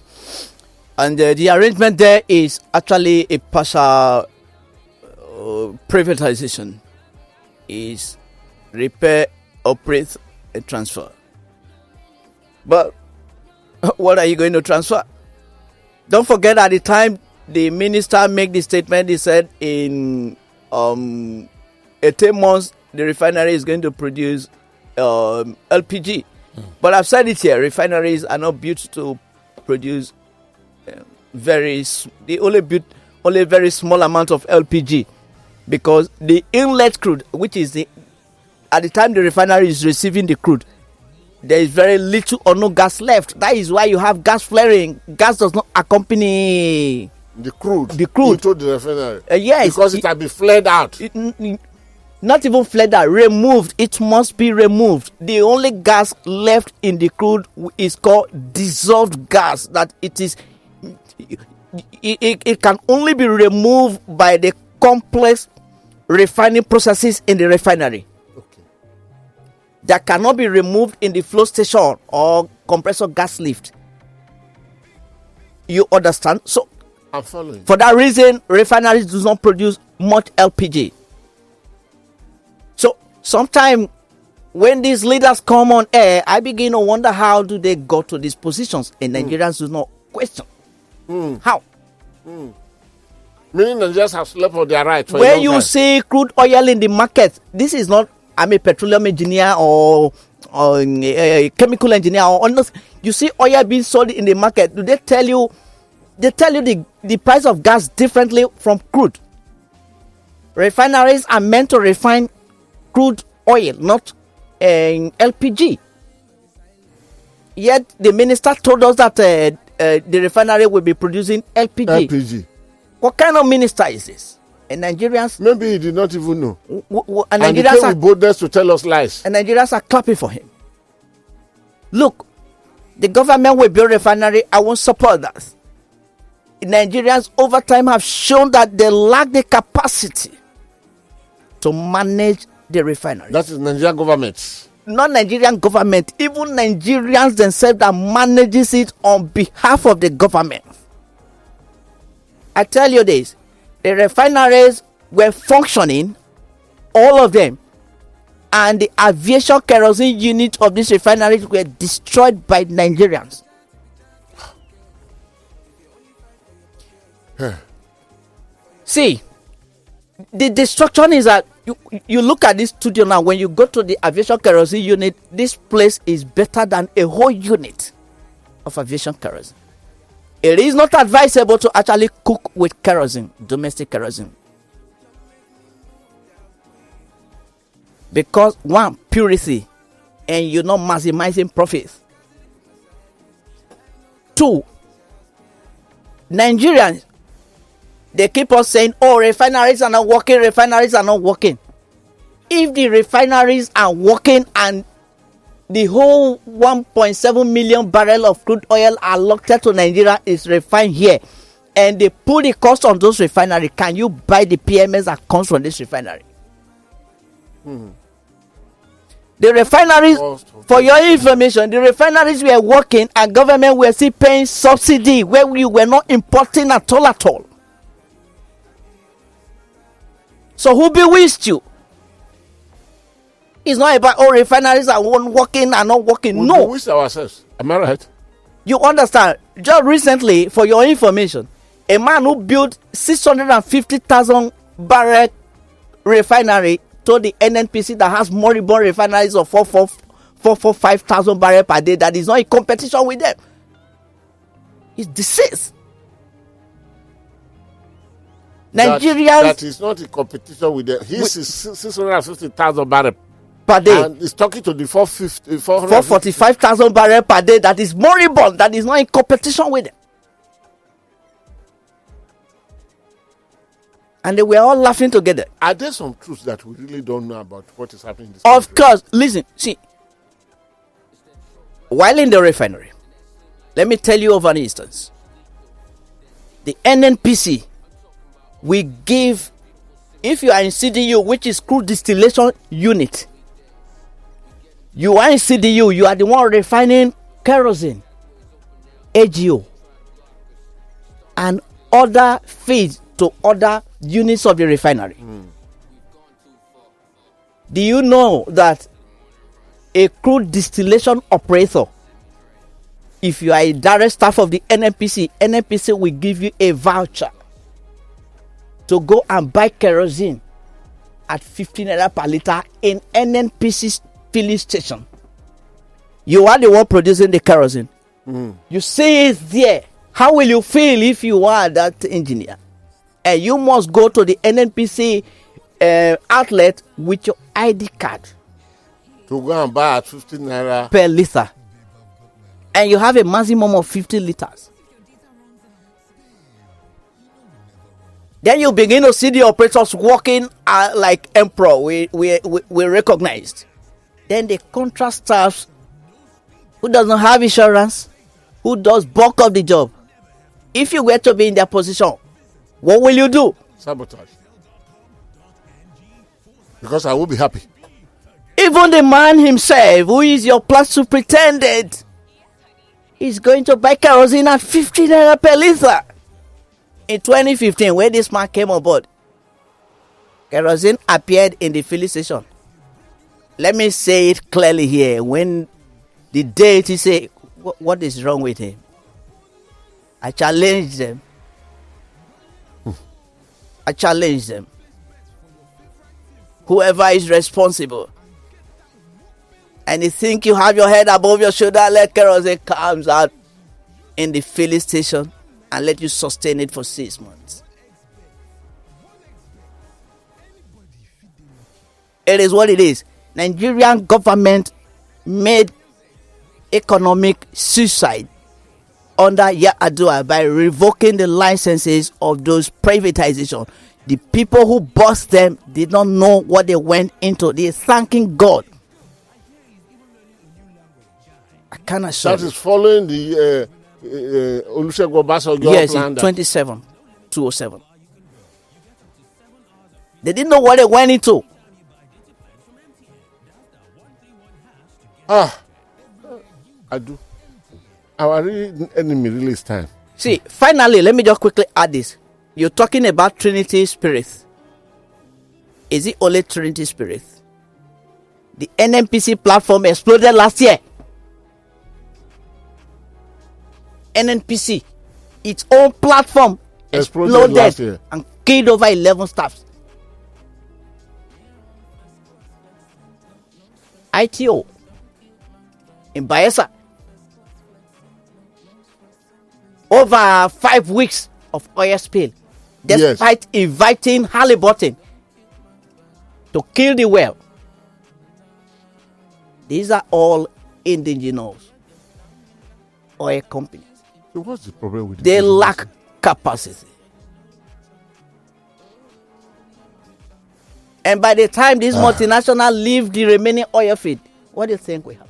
And the arrangement there is actually a partial privatization. Is repair, operate, and transfer. But what are you going to transfer? Don't forget, at the time the minister made the statement, he said in 18 months the refinery is going to produce LPG. But I've said it here, refineries are not built to produce they only build only a very small amount of LPG, because the inlet crude, which is at the time the refinery is receiving the crude, there is very little or no gas left. That is why you have gas flaring. Gas does not accompany the crude into the refinery. Yes, because it has been flared out. Not even flared out, removed. It must be removed. The only gas left in the crude is called dissolved gas. That it can only be removed by the complex refining processes in the refinery. That cannot be removed in the flow station or compressor gas lift. You understand? So, I'm following. For that reason, refineries do not produce much LPG. So, sometimes when these leaders come on air, I begin to wonder how do they go to these positions, and Nigerians do not question. How? Meaning Nigerians have slept on their right. When you see crude oil in the market, this is not, I'm a petroleum engineer or a chemical engineer or nothing. You see oil being sold in the market. Do they tell you? They tell you the price of gas differently from crude. Refineries are meant to refine crude oil, not LPG. Yet the minister told us that the refinery will be producing LPG. What kind of minister is this? And Nigerians, maybe he did not even know. And he came with boldness to tell us lies. And Nigerians are clapping for him. Look, the government will build a refinery. I won't support that. Nigerians over time have shown that they lack the capacity to manage the refinery. That is Nigerian government. Not Nigerian government, even Nigerians themselves that manages it on behalf of the government. I tell you this, the refineries were functioning, all of them, and the aviation kerosene unit of these refineries were destroyed by Nigerians. See, the destruction is that you look at this studio now. When you go to the aviation kerosene unit, this place is better than a whole unit of aviation kerosene. It is not advisable to actually cook with kerosene, domestic kerosene, because one, purity, and you're not maximizing profits. Two, Nigerians, they keep on saying, oh, refineries are not working, refineries are not working. If the refineries are working and the whole 1.7 million barrel of crude oil allotted to Nigeria is refined here, and they put the cost on those refineries, can you buy the PMS that comes from this refinery? The refineries, for your information, the refineries were working and government were still paying subsidy where we were not importing at all. So who bewitched you? It's not about all refineries are working and not working. We no. bewitched ourselves. Am I right? You understand? Just recently, for your information, a man who built 650,000 barrel refinery told the NNPC that has moribund refineries of 5,000 barrel per day that is not in competition with them. It's deceased. Nigerians, that is not in competition with them. His is 650,000 barrel per day. And he's talking to the 445,000 barrel per day that is moribund, that is not in competition with them. And they were all laughing together. Are there some truths that we really don't know about what is happening in this Of country? course, listen, see, while in the refinery, let me tell you of an instance. The NNPC we give, if you are in CDU, which is crude distillation unit, you are in CDU, you are the one refining kerosene, AGO, and other feeds to other units of the refinery. Do you know that a crude distillation operator, if you are a direct staff of the NNPC will give you a voucher to go and buy kerosene at 15 naira per liter in NNPC's filling station. You are the one producing the kerosene. You see it there. How will you feel if you are that engineer? And you must go to the NNPC outlet with your ID card To go and buy at 15 naira per liter. And you have a maximum of 50 liters. Then you begin to see the operators working like emperor. We recognized. Then the contract staff who doesn't have insurance, who does bulk of the job. If you were to be in their position, what will you do? sabotage. Because I will be happy. Even the man himself, who is your plus superintendent, is going to buy kerosene at 50 naira per liter. In 2015, when this man came on board, kerosene appeared in the filling station. Let me say it clearly here. When the deity say, what is wrong with him? I challenge them. I challenge them. Whoever is responsible, and you think you have your head above your shoulder, let kerosene comes out in the filling station and let you sustain it for 6 months. It is what it is. Nigerian government made economic suicide under Yar'Adua by revoking the licenses of those privatization. The people who bought them did not know what they went into. They are thanking God. I can assure That is following the Olusegun Obasanjo yes, plan. in 207. They didn't know what they went into. I do. Our enemy really is time. See, finally, let me just quickly add this. you're talking about Trinity Spirit. Is it only Trinity Spirit? The NNPC platform exploded last year. NNPC, its own platform, exploded last year and killed over 11 staffs. ITO in Bayelsa, over 5 weeks of oil spill, despite inviting Halliburton to kill the well. These are all indigenous oil companies. So what's the problem with They lack capacity. And by the time these multinationals leave the remaining oil field, what do you think will happen?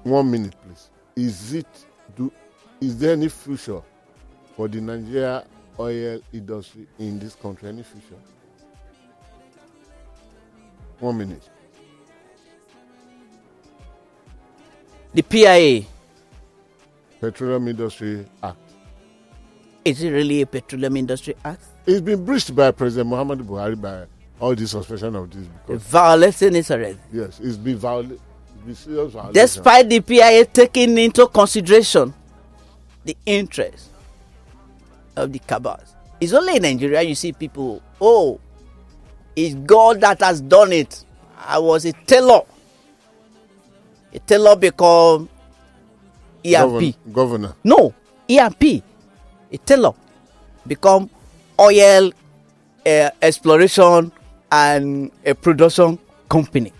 One minute, please. Is there any future for the Nigeria oil industry in this country? Any future? 1 minute. The PIA. Petroleum Industry Act. Is it really a Petroleum Industry Act? It's been breached by President Muhammadu Buhari by all the suspension of this. Violation is already. Yes, it's been violated. Serious violation. Despite the PIA taking into consideration the interest of the cabals. It's only in Nigeria you see people, it's God that has done it. I was a tailor. A tailor become ERP. Governor. No, ERP. A tailor become oil exploration and a production company.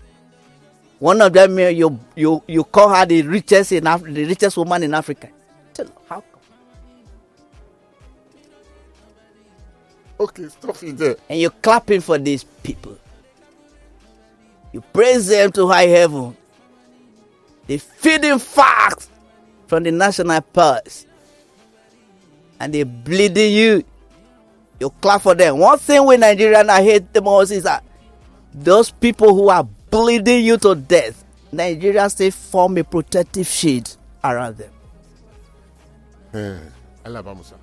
One of them, you call her the richest woman in Africa. Tell her how come? Okay, stop it there. And you're clapping for these people. You praise them to high heaven. They feeding facts from the national purse. And they bleeding you. You clap for them. One thing with Nigerians I hate the most is that those people who are bleeding you to death, Nigerians still form a protective shield around them. Alabamusa.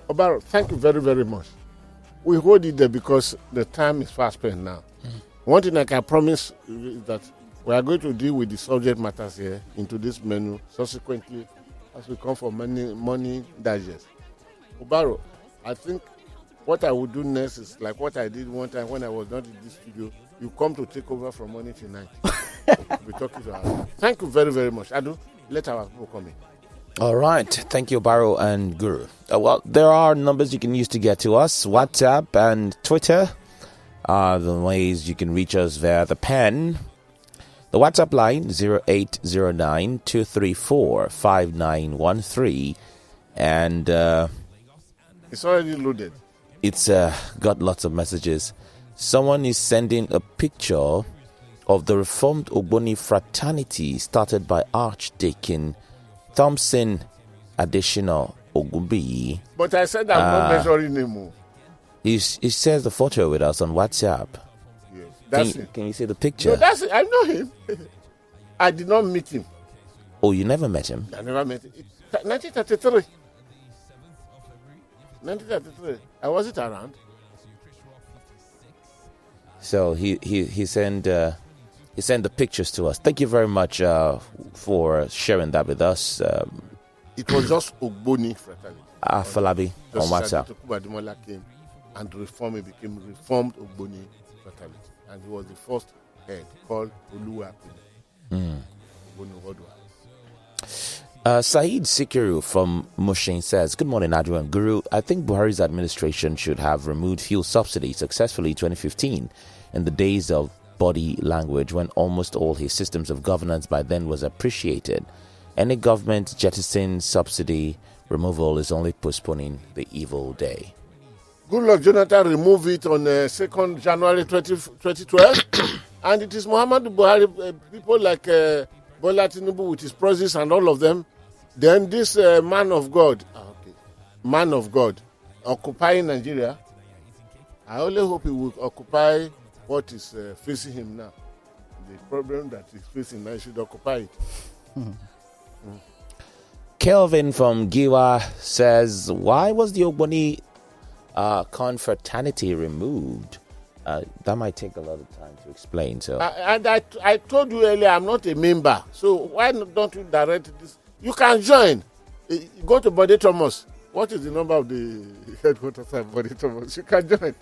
Obaro, thank you very, very much. We hold it there because the time is fast spent now. One thing I can promise is that we are going to deal with the subject matters here into this menu subsequently as we come for money digest. Obaro, I think what I would do next is like what I did one time when I was not in this studio. You come to take over from morning till night. We'll be talking to us. Thank you very, very much. Adu, let our people come in. All right. Thank you, Baro and Guru. Well, there are numbers you can use to get to us. WhatsApp and Twitter are the ways you can reach us via the pen. The WhatsApp line 0809-234-5913. And it's already loaded. It's got lots of messages. Someone is sending a picture of the Reformed Ogboni fraternity started by Archdeacon Thompson Additional Ogunbi. But I said I'm not measuring him. He shares the photo with us on WhatsApp. Yes, that's it. Can you see the picture? No, that's it. I know him. I did not meet him. Oh, you never met him? I never met him. 1933. 1933. I wasn't around. So he sent the pictures to us. Thank you very much for sharing that with us. It was just Ogboni fraternity. Falabi on WhatsApp. Ademola came and reformed. It became Reformed Ogboni fraternity, and he was the first head called Oluwa. Saeed Sikiru from Mushin says, good morning, Adju and Guru. I think Buhari's administration should have removed fuel subsidy successfully in 2015 in the days of body language when almost all his systems of governance by then was appreciated. Any government jettisoning subsidy removal is only postponing the evil day. Good luck, Jonathan. Remove it on 2nd January 2012. And it is Muhammadu Buhari, people like Bola Tinubu with his praises and all of them. Then this man of God, occupying Nigeria. I only hope he will occupy what is facing him now. The problem that is facing now, he should occupy it. Kelvin from Giwa says, why was the Ogboni confraternity removed? That might take a lot of time to explain. So, I told you earlier, I'm not a member. So why don't you direct this? You can join. Go to Bode Thomas. What is the number of the headquarters of Bode Thomas? You can join.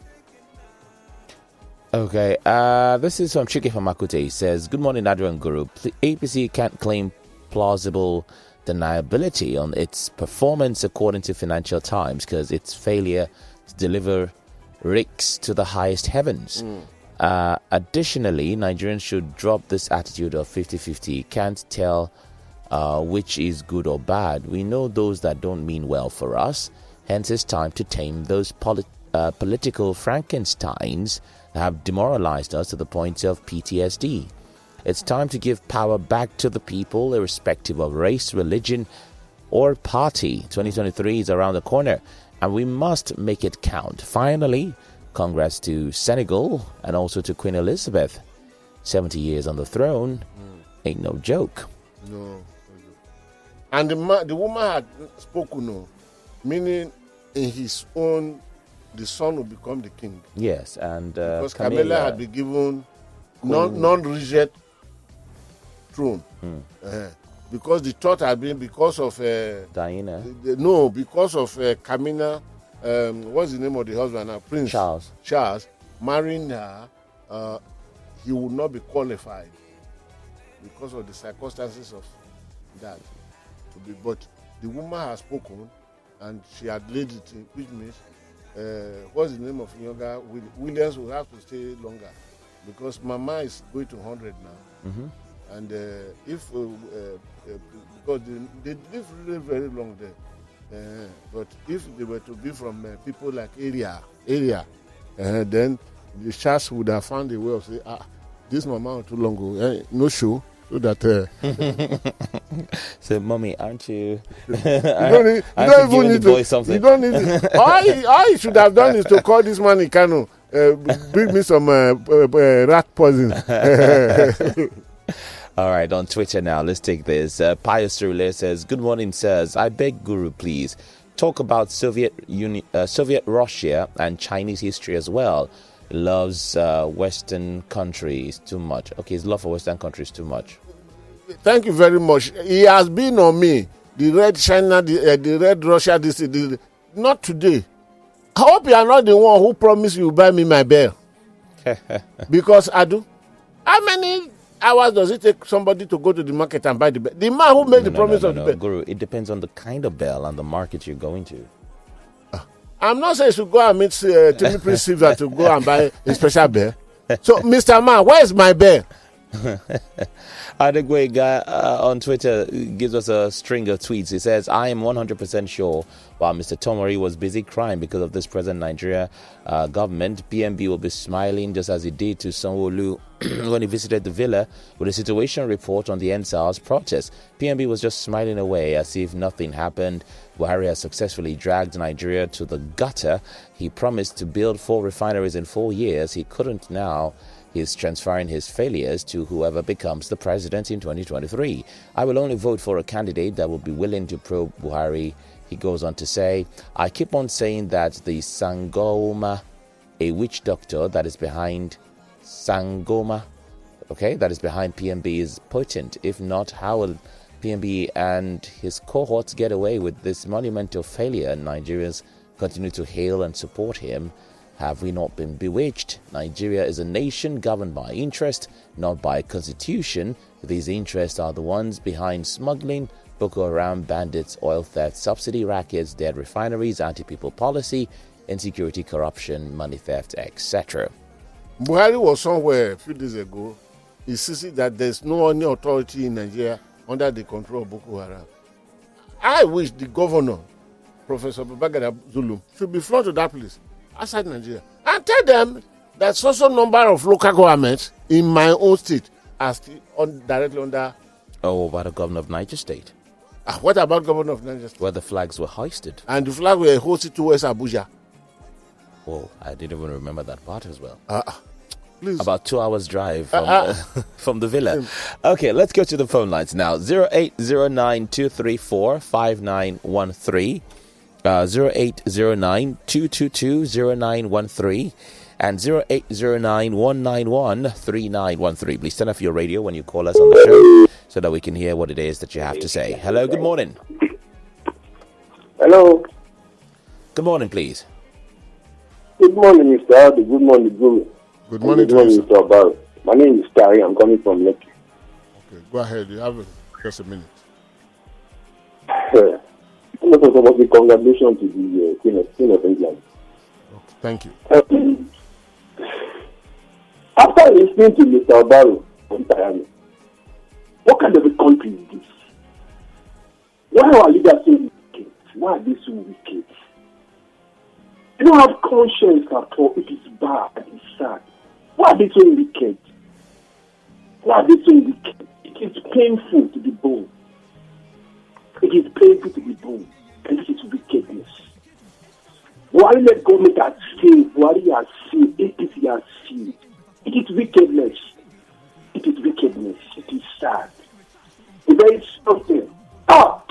Okay, this is from Chike from Makute. He says, good morning, Adrian Guru. APC can't claim plausible deniability on its performance according to Financial Times because its failure to deliver reeks to the highest heavens. Additionally, Nigerians should drop this attitude of 50-50. Can't tell which is good or bad. We know those that don't mean well for us. Hence, it's time to tame those political Frankensteins that have demoralized us to the point of PTSD. It's time to give power back to the people, irrespective of race, religion, or party. 2023 is around the corner, and we must make it count. Finally, congrats to Senegal and also to Queen Elizabeth. 70 years on the throne ain't no joke. No. And the woman had spoken, no, meaning in his own, the son will become the king. Yes, and because Camilla had been given non-reject throne. Because the thought had been because of Diana. No, because of Camilla. What's the name of the husband now? Prince Charles marrying her. He would not be qualified because of the circumstances of that. But the woman has spoken, and she had laid it in, which means. What's the name of younger Williams will have to stay longer because Mama is going to 100 now, and if because they live really very long there, but if they were to be from people like area, then the church would have found a way of saying, this Mama too long ago, no show. So that so, Mommy, aren't you? You don't even need to. Something. You don't need to. All you should have done is to call this man in Kano, bring me some rat poison. All right, on Twitter now, let's take this. Pius Rule says, good morning, sirs. I beg Guru, please talk about Soviet Russia and Chinese history as well. Loves Western countries too much. Okay, his love for Western countries too much. Thank you very much. He has been on me. The red China, the red Russia, not today. I hope you are not the one who promised you buy me my bear. Because I do. How many hours does it take somebody to go to the market and buy the bear? The man who made the promise of the bear. Guru, it depends on the kind of bell and the market you're going to. I'm not saying you should go and meet Timmy Prince Silver to go and buy a special bear. So, Mr. Man, where is my bear? Adegwe guy on Twitter gives us a string of tweets. He says, I am 100% sure while Mr. Tomori was busy crying because of this present Nigeria government, PMB will be smiling just as he did to Sanwo-Olu when he visited the villa with a situation report on the NSAS protest. PMB was just smiling away as if nothing happened. Buhari has successfully dragged Nigeria to the gutter. He promised to build 4 refineries in 4 years. He couldn't now. He's transferring his failures to whoever becomes the president in 2023. I will only vote for a candidate that will be willing to probe Buhari. He goes on to say, I keep on saying that the Sangoma, a witch doctor that is behind Sangoma, that is behind PMB is potent. If not, how will PMB and his cohorts get away with this monumental failure? Nigerians continue to hail and support him. Have we not been bewitched? Nigeria is a nation governed by interest, not by constitution. These interests are the ones behind smuggling, Boko Haram, bandits, oil theft, subsidy rackets, dead refineries, anti-people policy, insecurity, corruption, money theft, etc. Buhari was somewhere a few days ago. He insisted that there's no any authority in Nigeria under the control of Boko Haram. I wish the governor, Professor Babagana Zulum, should be flown to that place outside Nigeria and tell them that social number of local governments in my own state are still directly under. Oh, about the governor of Niger State? What about governor of Niger State? Where the flags were hoisted. And the flag were hoisted towards Abuja. Oh, I didn't even remember that part as well. Please. About 2 hours drive from, from the villa. Okay, let's go to the phone lines now. 0809-234-5913. 0809-222-0913. And 0809-191-3913. Please turn off your radio when you call us on the show so that we can hear what it is that you have to say. Hello, good morning. Hello. Good morning, please. Good morning, Mr. Aldi. Good morning, Guru. Good morning to morning, you, Mr. Obaro. My name is Tari. I'm coming from Lekki. Okay, go ahead. You have just a minute. Congratulations to the Queen of England. Okay, thank you. After listening to Mr. Obaro entirely, what kind of a country is this? Why are our leaders so wicked? Why are they so wicked? They don't have conscience at all. It is bad. It's sad. Why are they so wicked? Why are they so wicked? It is painful to the bone. It is painful to the bone. And this is wickedness. Buhari led government has failed. Buhari has failed. APC has failed. It is wickedness. It is wickedness. It is sad. There is something. God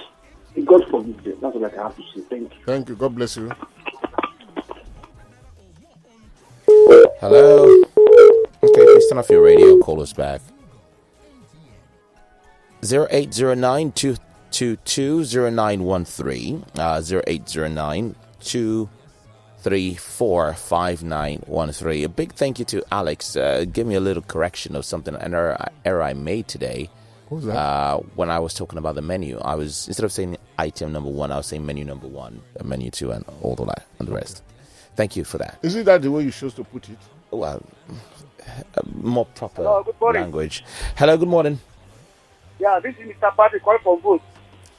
forgive them. That's what I have to say. Thank you. Thank you. God bless you. Hello. Okay, please turn off your radio. Call us back. 0809-222-0913. 0809-234-5913. A big thank you to Alex. Give me a little correction of something, an error I made today. What was that? When I was talking about the menu, I was, instead of saying item number 1, I was saying menu number 1, menu 2, and all of that, and the rest. Thank you for that. Isn't that the way you chose to put it? Well, more proper Hello, language. Hello, good morning. Yeah, this is Mr. Patrick calling from Booth.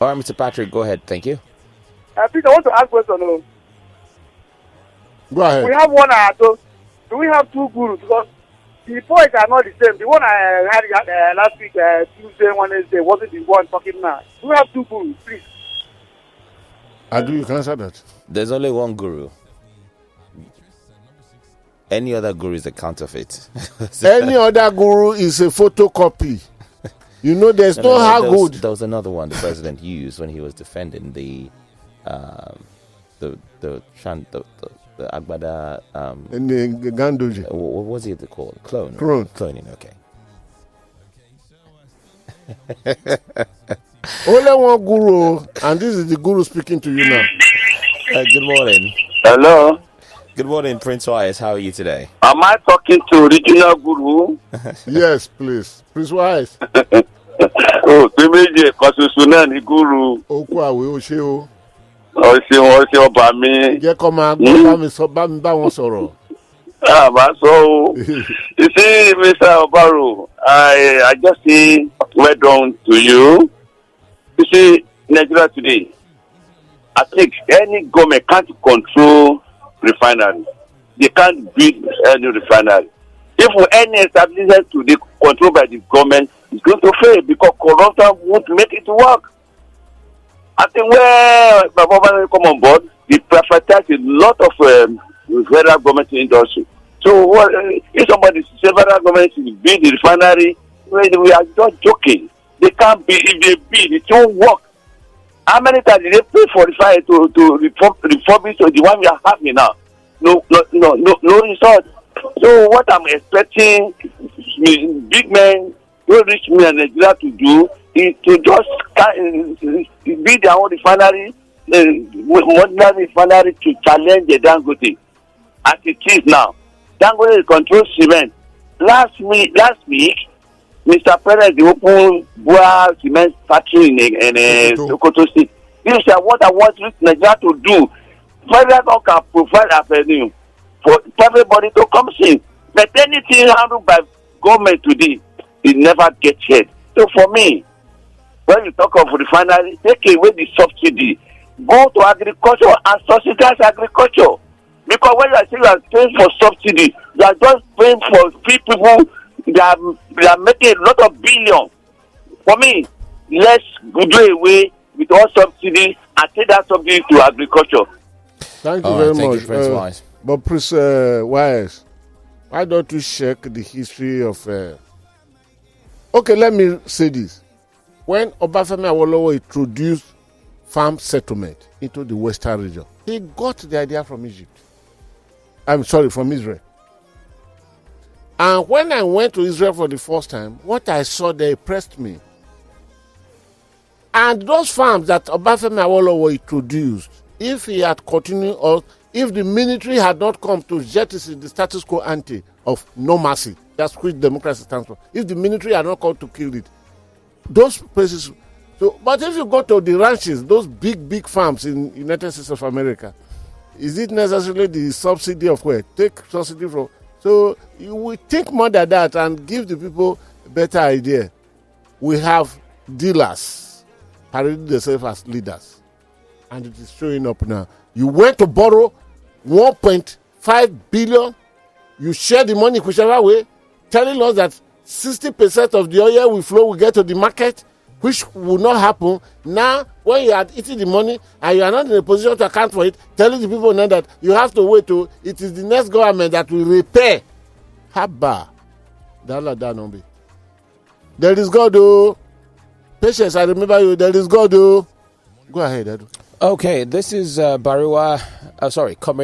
All right, Mr. Patrick, go ahead. Thank you. Please, I want to ask a question. Go ahead. We have one do we have two gurus? Because the points are not the same. The one I had last week, Tuesday, Wednesday, wasn't the one talking now. Do we have two gurus, please? Adu, you can answer that. There's only one guru. Any other guru is a counterfeit. Any other guru is a photocopy. You know, there's no how good. There was another one the president used when he was defending the Agbada. And the Gandoji. What was it called? Clone. Cloning. Okay. Only one guru, and this is the guru speaking to you now. Good morning. Hello. Good morning, Prince Wise. How are you today? Am I talking to original guru? Yes, please. Prince Wise. Oh, Timeje Kosusuna ni guru. Oku awe o se o. O se ọba mi. Jẹ́ kó máa gbọ́ bá mi bá wọn sọ̀rọ̀. Bá sọ o. You see, Mr. Obaro, I just say well done to you. You see, Nigeria today, I think any government can't control refinery. They can't build any refinery. If any establishment today controlled by the government, it's going to fail because corruption won't make it work. I think where Baba come on board, they privatize a lot of federal government industry. So if somebody says federal government will build the refinery, we are just joking. They can't be, if they build, it won't work. How many times did they pay for refinery to refurbish the one we are having now? No result. So what I'm expecting big men, rich men in Nigeria to do is to just build their own refinery, modern refinery to challenge the Dangote. As it is now, Dangote controls cement. Last week, Mr. President opened Bua cement factory in Sokoto State. This is what I want Nigeria to do. Federal can provide avenue for everybody to come in. But anything handled by government today, it never gets heard. So for me, when you talk of refinery, take away the subsidy, go to agriculture and subsidize agriculture. Because when you are paying for subsidy, you are just paying for free people that are making a lot of billion. For me, let's do away with all subsidy and take that subsidy to agriculture. Thank you very much. Thank you, Prince Wise. But Prince Wise, Why don't you check the history of... Okay, let me say this. When Obafemi Awolowo introduced farm settlement into the western region, he got the idea from Egypt. From Israel. And when I went to Israel for the first time, what I saw there impressed me. And those farms that Obafemi Awolowo introduced, if he had continued, or if the military had not come to jettison the status quo ante of no mercy, that's which democracy stands for, if the military had not come to kill it, those places... So, but if you go to the ranches, those big farms in United States of America, is it necessarily the subsidy of where? Take subsidy from... So you will think more than that and give the people a better idea. We have dealers parading themselves as leaders, and it is showing up now. You went to borrow 1.5 billion. You share the money whichever way, telling us that 60% of the oil we flow will get to the market, which will not happen. Now, when you had eaten the money and you are not in a position to account for it, telling the people now that you have to wait till it is the next government that will repay. Haba. There is God, though. Patience, I remember you. There is God, though. Go ahead, Edu. Okay, this is Comrade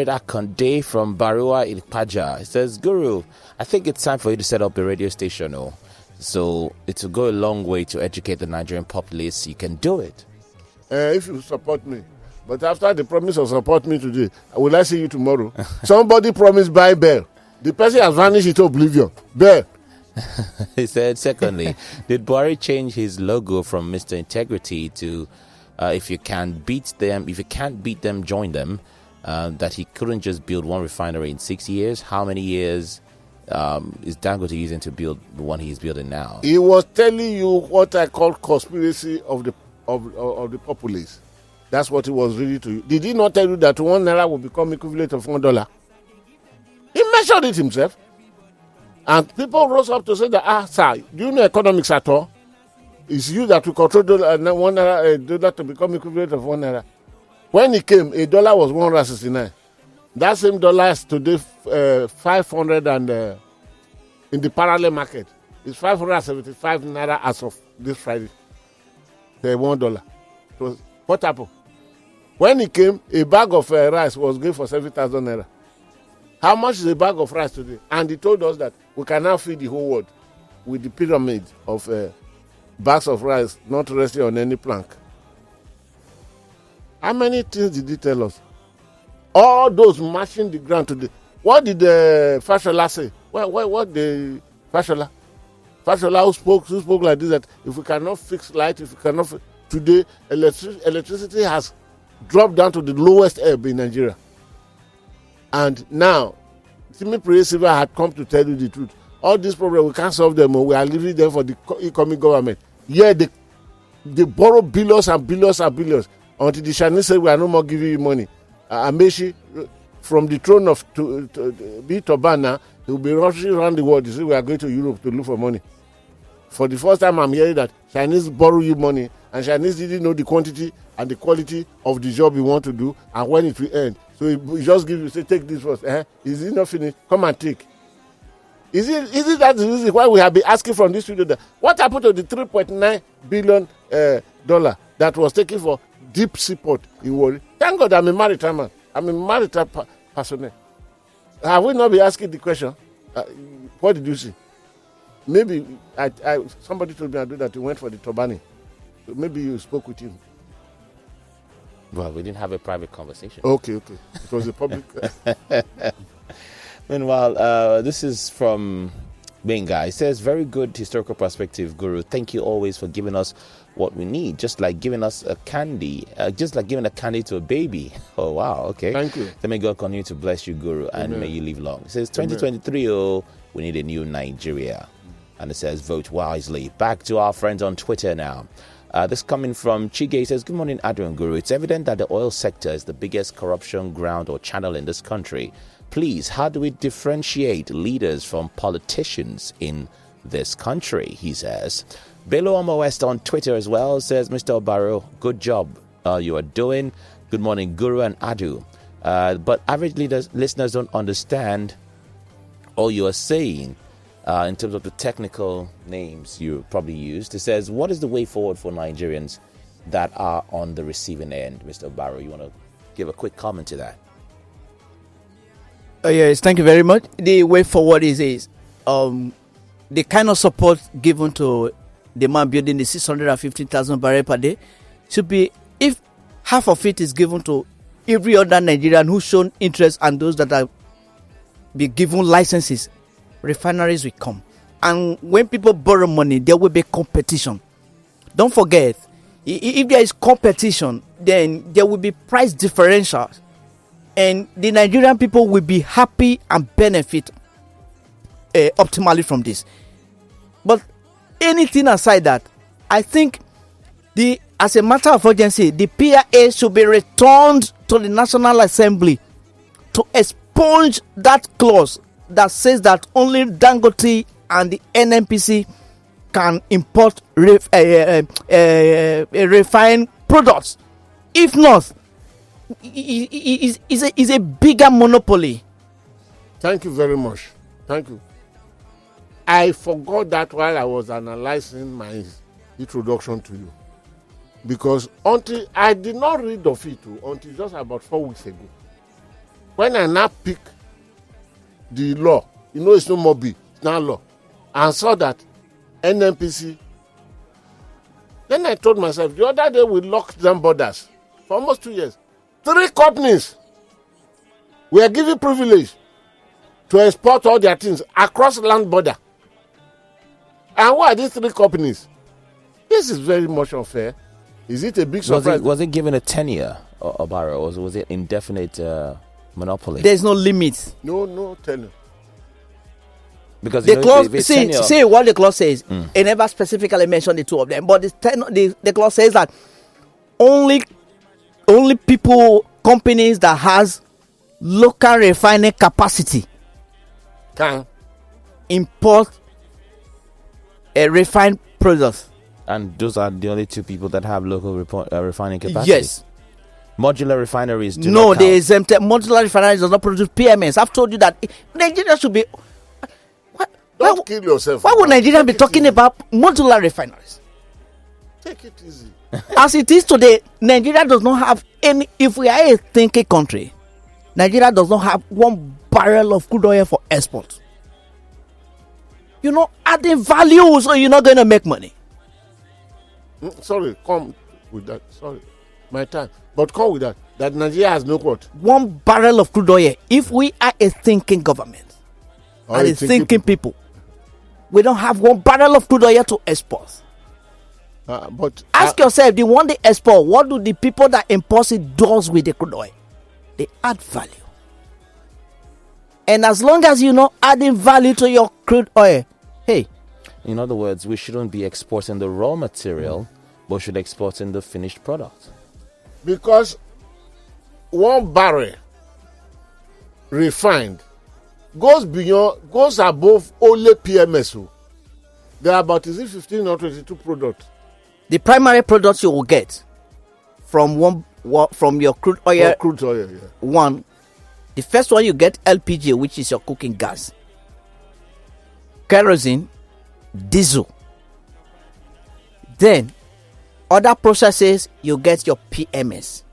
Akonde from Barua Ilpaja. It says, Guru, I think it's time for you to set up a radio station, so it will go a long way to educate the Nigerian populace. You can do it. If you support me. But after the promise of support me today, will I see you tomorrow? Somebody promised buy Bell. The person has vanished into oblivion. Bell. He said, secondly, did Buhari change his logo from Mr. Integrity to if you can't beat them, join them? That he couldn't just build one refinery in 6 years. How many years is Dangote using to build the one he's building now? He was telling you what I call conspiracy of the populace. That's what he was ready to. Did he not tell you that 1 naira will become equivalent of $1? He measured it himself. And people rose up to say that, sir, do you know economics at all? It's you that will control $1 dollar to become equivalent of 1 naira. When he came, $1 was 169. That same dollar is today 500 and in the parallel market, it's 575 naira as of this Friday. $1. So what happened? When he came, a bag of rice was going for 7,000 naira. How much is a bag of rice today? And he told us that we can now feed the whole world with the pyramid of bags of rice not resting on any plank. How many things did he tell us? All those mashing the ground today. What did Fashola say? What the Fashola? Fashola who spoke like this, that if we cannot fix light, if we cannot today, electricity has dropped down to the lowest ebb in Nigeria. And now, Timi Silva had come to tell you the truth. All these problems, we can't solve them. We are leaving them for the incoming government. Yeah, they borrow billions and billions and billions until the Chinese say we are no more giving you money. Amechi, from the throne of Tobana, he will be rushing around the world. You see, we are going to Europe to look for money. For the first time, I'm hearing that Chinese borrow you money, and Chinese didn't know the quantity and the quality of the job you want to do and when it will end. So he just give you, say, take this first. Is it not finished? Come and take. Is it that the reason why we have been asking from this studio that what happened to the $3.9 billion that was taken for deep sea port in Warri? Thank God I'm a maritime man. I'm a maritime personnel. Have we not been asking the question? What did you see? Maybe somebody told me that he went for the Tobani. So maybe you spoke with him. Well, we didn't have a private conversation. Okay. It was a public. Meanwhile, this is from Benga. It says, very good historical perspective, Guru. Thank you always for giving us what we need, just like giving us a candy, just like giving a candy to a baby. Oh, wow. Okay. Thank you. So may God continue to bless you, Guru, and Amen. may you live long. It says, 2023, we need a new Nigeria. And it says, vote wisely. Back to our friends on Twitter now. This coming from Chige. Says, good morning, Adu and Guru. It's evident that the oil sector is the biggest corruption ground or channel in this country. Please, how do we differentiate leaders from politicians in this country? He says. Bello Omo West on Twitter as well says, Mr. Obaro, good job you are doing. Good morning, Guru and Adu. But average listeners don't understand all you are saying, in terms of the technical names you probably used, it says, what is the way forward for Nigerians that are on the receiving end? Mr. Barrow, you want to give a quick comment to that? Yes, thank you very much. The way forward is the kind of support given to the man building the 650,000 barrel per day should be, if half of it is given to every other Nigerian who's shown interest and those that are be given licenses, refineries will come. And when people borrow money, there will be competition. Don't forget, if there is competition, then there will be price differentials. And the Nigerian people will be happy and benefit optimally from this. But anything aside that, I think as a matter of urgency, the PIA should be returned to the National Assembly to expunge that clause that says that only Dangote and the NNPC can import refined products. If not, is a bigger monopoly. Thank you very much. Thank you. I forgot that while I was analyzing my introduction to you, because until I did not read of it until just about 4 weeks ago, when I now pick the law, it's no more B, it's now law, and saw that NNPC. Then I told myself, the other day we locked down borders for almost 2 years. 3 companies were given privilege to export all their things across land border. And who are these 3 companies? This is very much unfair. Is it a big surprise? Was it given a tenure, Barrow, or was it indefinite monopoly? There's no limit. No tenure. Because the clause, see what the clause says. It never specifically mentioned the 2 of them, but the clause says that only companies that has local refining capacity can import a refined products. And those are the only 2 people that have local refining capacity? Yes. Modular refineries do no, not they exempted. Modular refineries does not produce PMS. I've told you that Nigeria should be. Don't kill yourself. Why would Nigeria be talking about modular refineries? Take it easy. As it is today, Nigeria does not have any. If we are a thinking country, Nigeria does not have 1 barrel of crude oil for export. Adding value, so you're not going to make money. Sorry, come with that. Sorry, my time. But come with that. That Nigeria has no what? 1 barrel of crude oil. If we are a thinking government and a thinking people, we don't have 1 barrel of crude oil to export. But ask yourself, the one they export, what do the people that import it does with the crude oil? They add value. And as long as you're not adding value to your crude oil, hey. In other words, we shouldn't be exporting the raw material, but should export in the finished product. Because 1 barrel refined goes above only PMS. There are about 15 or 22 products. The primary products you will get from your crude oil. Crude oil, yeah. 1, the first one you get LPG, which is your cooking gas, kerosene, diesel. Then other processes you get your PMS.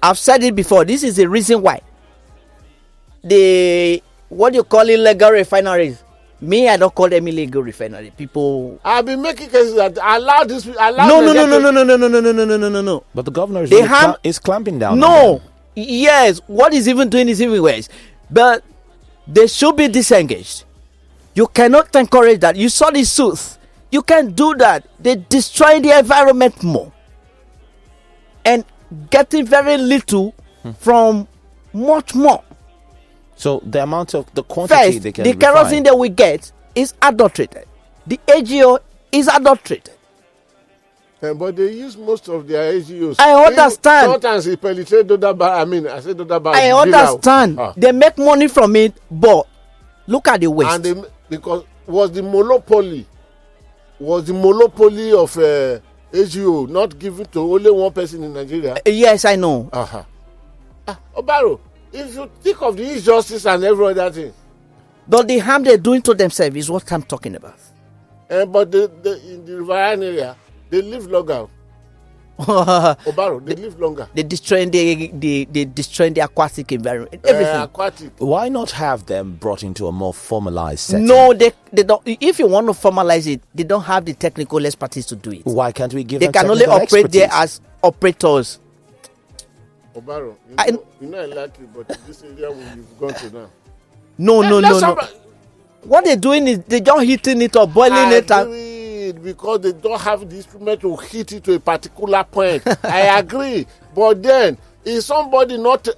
I've said it before. This is the reason why what you call illegal refineries. Me, I don't call them illegal refinery. People. I've been making cases that allow this. No. But the governor is clamping down. No. Yes. What is even doing is even worse. But they should be disengaged. You cannot encourage that. You saw the suits. You can't do that. They destroy the environment more. And getting very little from much more. So the amount of the quantity first, they can the refine. kerosene that we get is adulterated. The AGO is adulterated. But they use most of their AGOs. I understand. Sometimes it penetrates I understand. They make money from it, but look at the waste. And because was the monopoly of not given to only 1 person in Nigeria? Yes, I know. Obaro, if you think of the injustice and every other thing. But the harm they're doing to themselves is what I'm talking about. But in the Refinery area, they live longer. Obaro, they live longer. They're destroying the aquatic environment. Everything. Aquatic. Why not have them brought into a more formalized setting? No, they don't. If you want to formalize it, they don't have the technical expertise to do it. Why can't we give They them can only technical operate there expertise? as operators. Obaro, you know I like you, but this area you've gone to now. No. What they're doing is they're just heating it or boiling it. Because they don't have the instrument to hit it to a particular point. I agree. But then, is somebody not...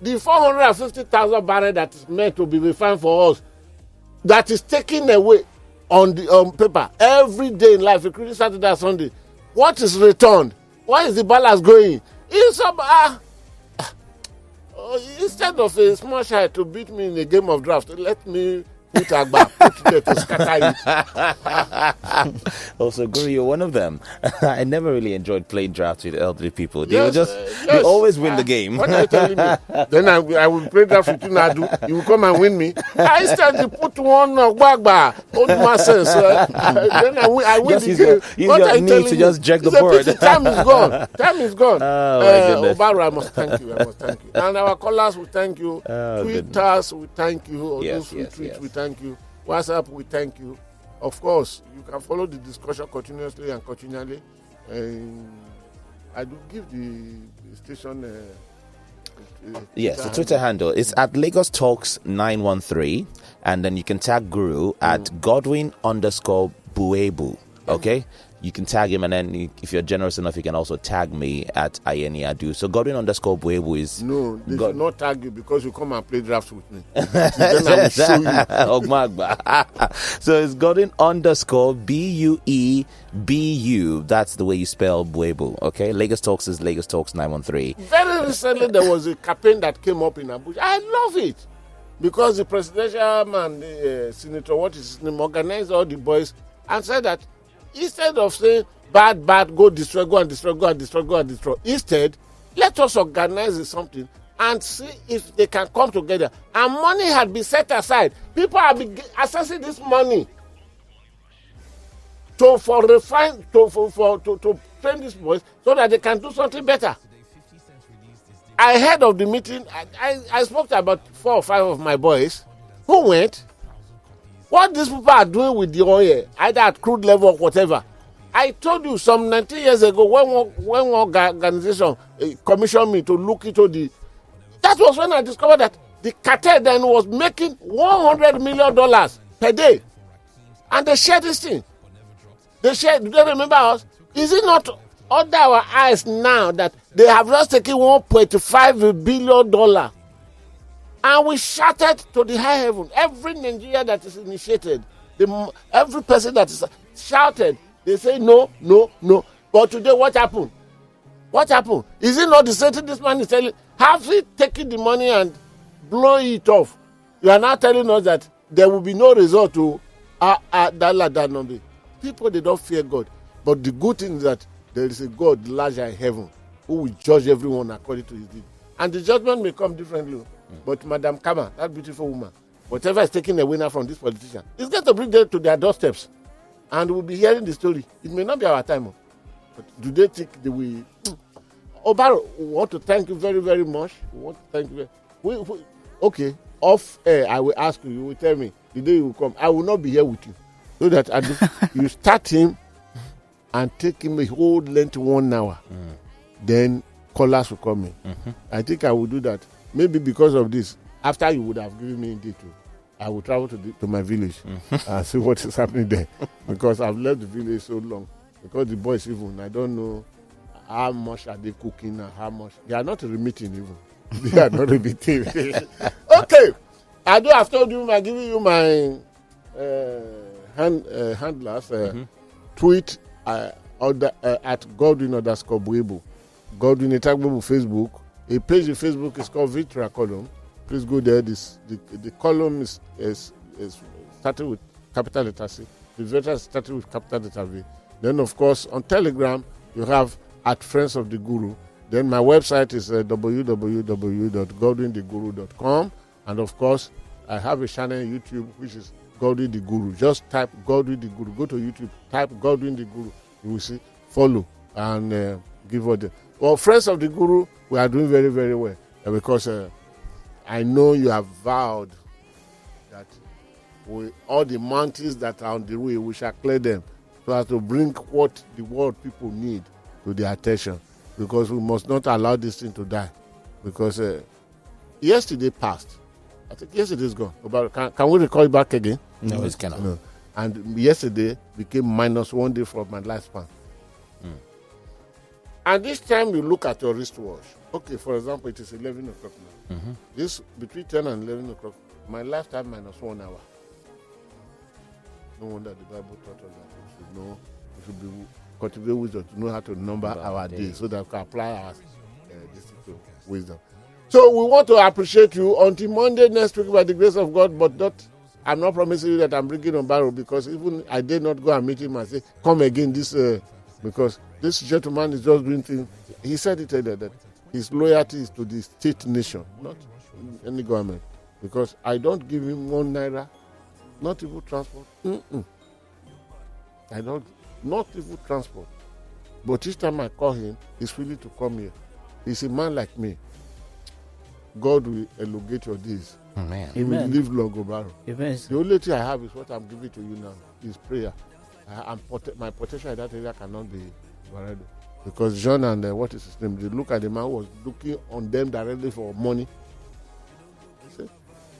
The 450,000 barrel that is meant to be refined for us, that is taken away on the paper every day in life, including Saturday and Sunday. What is returned? Where is the balance going? Instead of a small child to beat me in a game of draft, let me put there to scatter it. Also, Guru, you're one of them. I never really enjoyed playing drafts with elderly people. They Yes, they always win the game. What are you telling me? Then I will play draft with you, Nadu. You will come and win me. I instead put one Gbagba, old masses. Then I win Just the use game. your What are you knee telling to me? just jerk the It's a board. pity. Time is gone. Time is gone. Oh, my goodness. Obaro, I must thank you. And our callers, we thank you. Oh, Tweeters, we thank you. All Yes, those who yes, tweet, yes. we thank you. WhatsApp, we thank you. Of course, you can follow the discussion continuously and continually. I do give the station. Yes, the Twitter handle is at Lagos Talks 913, and then you can tag Guru at Godwin_Buebu. Okay, you can tag him, and then if you're generous enough, you can also tag me at Ayeni Adu. So Godwin_Buebu is No, they should not tag you because you come and play drafts with me. Then I will show you. Ogmagba. So it's Godwin_BUEBU. That's the way you spell Buebu. Okay, Lagos Talks is Lagos Talks 913. Very recently, there was a campaign that came up in Abuja. I love it because the presidential man, the senator, what is his name, organized all the boys and said that instead of saying bad, go destroy, go and destroy, go and destroy, go and destroy, instead, let us organize something and see if they can come together. And money had been set aside. People have been accessing this money to train these boys so that they can do something better. I heard of the meeting. I spoke to about 4 or 5 of my boys who went. What these people are doing with the oil, either at crude level or whatever. I told you some 19 years ago when one organization commissioned me to look into that was when I discovered that the cartel then was making $100 million per day. And they shared this thing. Do they remember us? Is it not under our eyes now that they have just taken $1.5 billion? And we shouted to the high heaven. Every Nigeria that is initiated, every person that is shouted, they say no. But today, what happened? What happened? Is it not the same thing this man is telling? Have we taken the money and blown it off? You are now telling us that there will be no result to that number. People, they don't fear God. But the good thing is that there is a God larger in heaven who will judge everyone according to his deed. And the judgment may come differently. But Madam Kama, that beautiful woman, whatever is taking away now from this politician, is going to bring them to their doorsteps. And we'll be hearing the story. It may not be our time. But do they think they will... Obaro, we want to thank you very, very much. We want to thank you. Okay, off air, I will ask you. You will tell me the day you will come. I will not be here with you. So that you start him and take him a whole length 1 hour. Then callers will come in. I think I will do that. Maybe because of this, after you would have given me a day I will travel to my village and see what is happening there. Because I've left the village so long. Because the boys even, I don't know how much are they cooking and how much. They are not remitting even. They are not remitting. Okay. I do have told you, I'm giving you my handlers. Tweet at Godwin_Buebu. Godwin Etagbuebu Facebook. A page in Facebook is called Vitra Column. Please go there. The column is started with capital letter C. The Vitra is started with capital letter V. Then, of course, on Telegram, you have at Friends of the Guru. Then my website is www.godwintheguru.com. And of course, I have a channel on YouTube which is Godwin the Guru. Just type Godwin the Guru. Go to YouTube, type Godwin the Guru. You will see, follow, and give order. Well, friends of the Guru, we are doing very, very well. Because I know you have vowed that all the mountains that are on the way, we shall clear them so as to bring what the world people need to their attention. Because we must not allow this thing to die. Because yesterday passed. I think yesterday is gone. Can we recall it back again? No, it cannot. No. And yesterday became -1 day from my lifespan. And this time you look at your wristwatch. Okay, for example, it is 11 o'clock now. This between 10 and 11 o'clock, my lifetime -1 hour. No wonder the Bible taught us that we should be cultivate wisdom to know how to number our days so that we can apply our wisdom. So we want to appreciate you until Monday next week by the grace of God, but I'm not promising you that I'm bringing on Barrow, because even I did not go and meet him and say, come again because this gentleman is just doing things. He said it earlier that his loyalty is to the state nation, not any government. Because I don't give him 1 naira, not even transport. Not even transport. But each time I call him, he's willing to come here. He's a man like me. God will elongate your days. Amen. You will live long, Obaro. Amen. The only thing I have is what I'm giving to you now, is prayer. My potential in that area cannot be varied. Because John and what is his name, they look at the man who was looking on them directly for money. They say,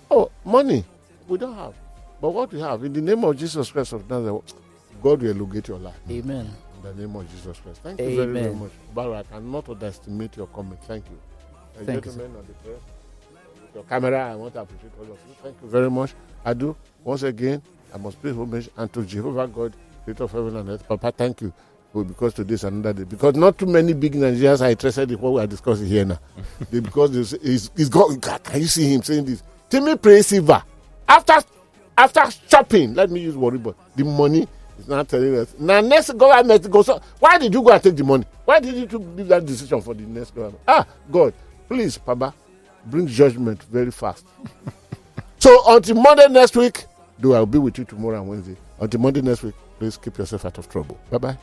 oh, money, we don't have. But what we have, in the name of Jesus Christ of Nazareth, God will elongate your life. Amen. In the name of Jesus Christ. Thank you very, very much. Barrow, I cannot underestimate your comment. Thank you. Gentlemen on the press, with your camera, I want to appreciate all of you. Thank you very much. I do. Once again, I must pay homage unto Jehovah God, creator of heaven and earth. Papa, thank you. Because today is another day. Because not too many big Nigerians are interested in what we are discussing here now. Because he's got, can you see him saying this? Timmy praise silver. After shopping, let me use worry, but the money is not telling us. Now, next government goes. Why did you go and take the money? Why did you leave that decision for the next government? God, please, Papa, bring judgment very fast. So until Monday next week, though I'll be with you tomorrow and Wednesday. Until Monday next week, please keep yourself out of trouble. Bye-bye.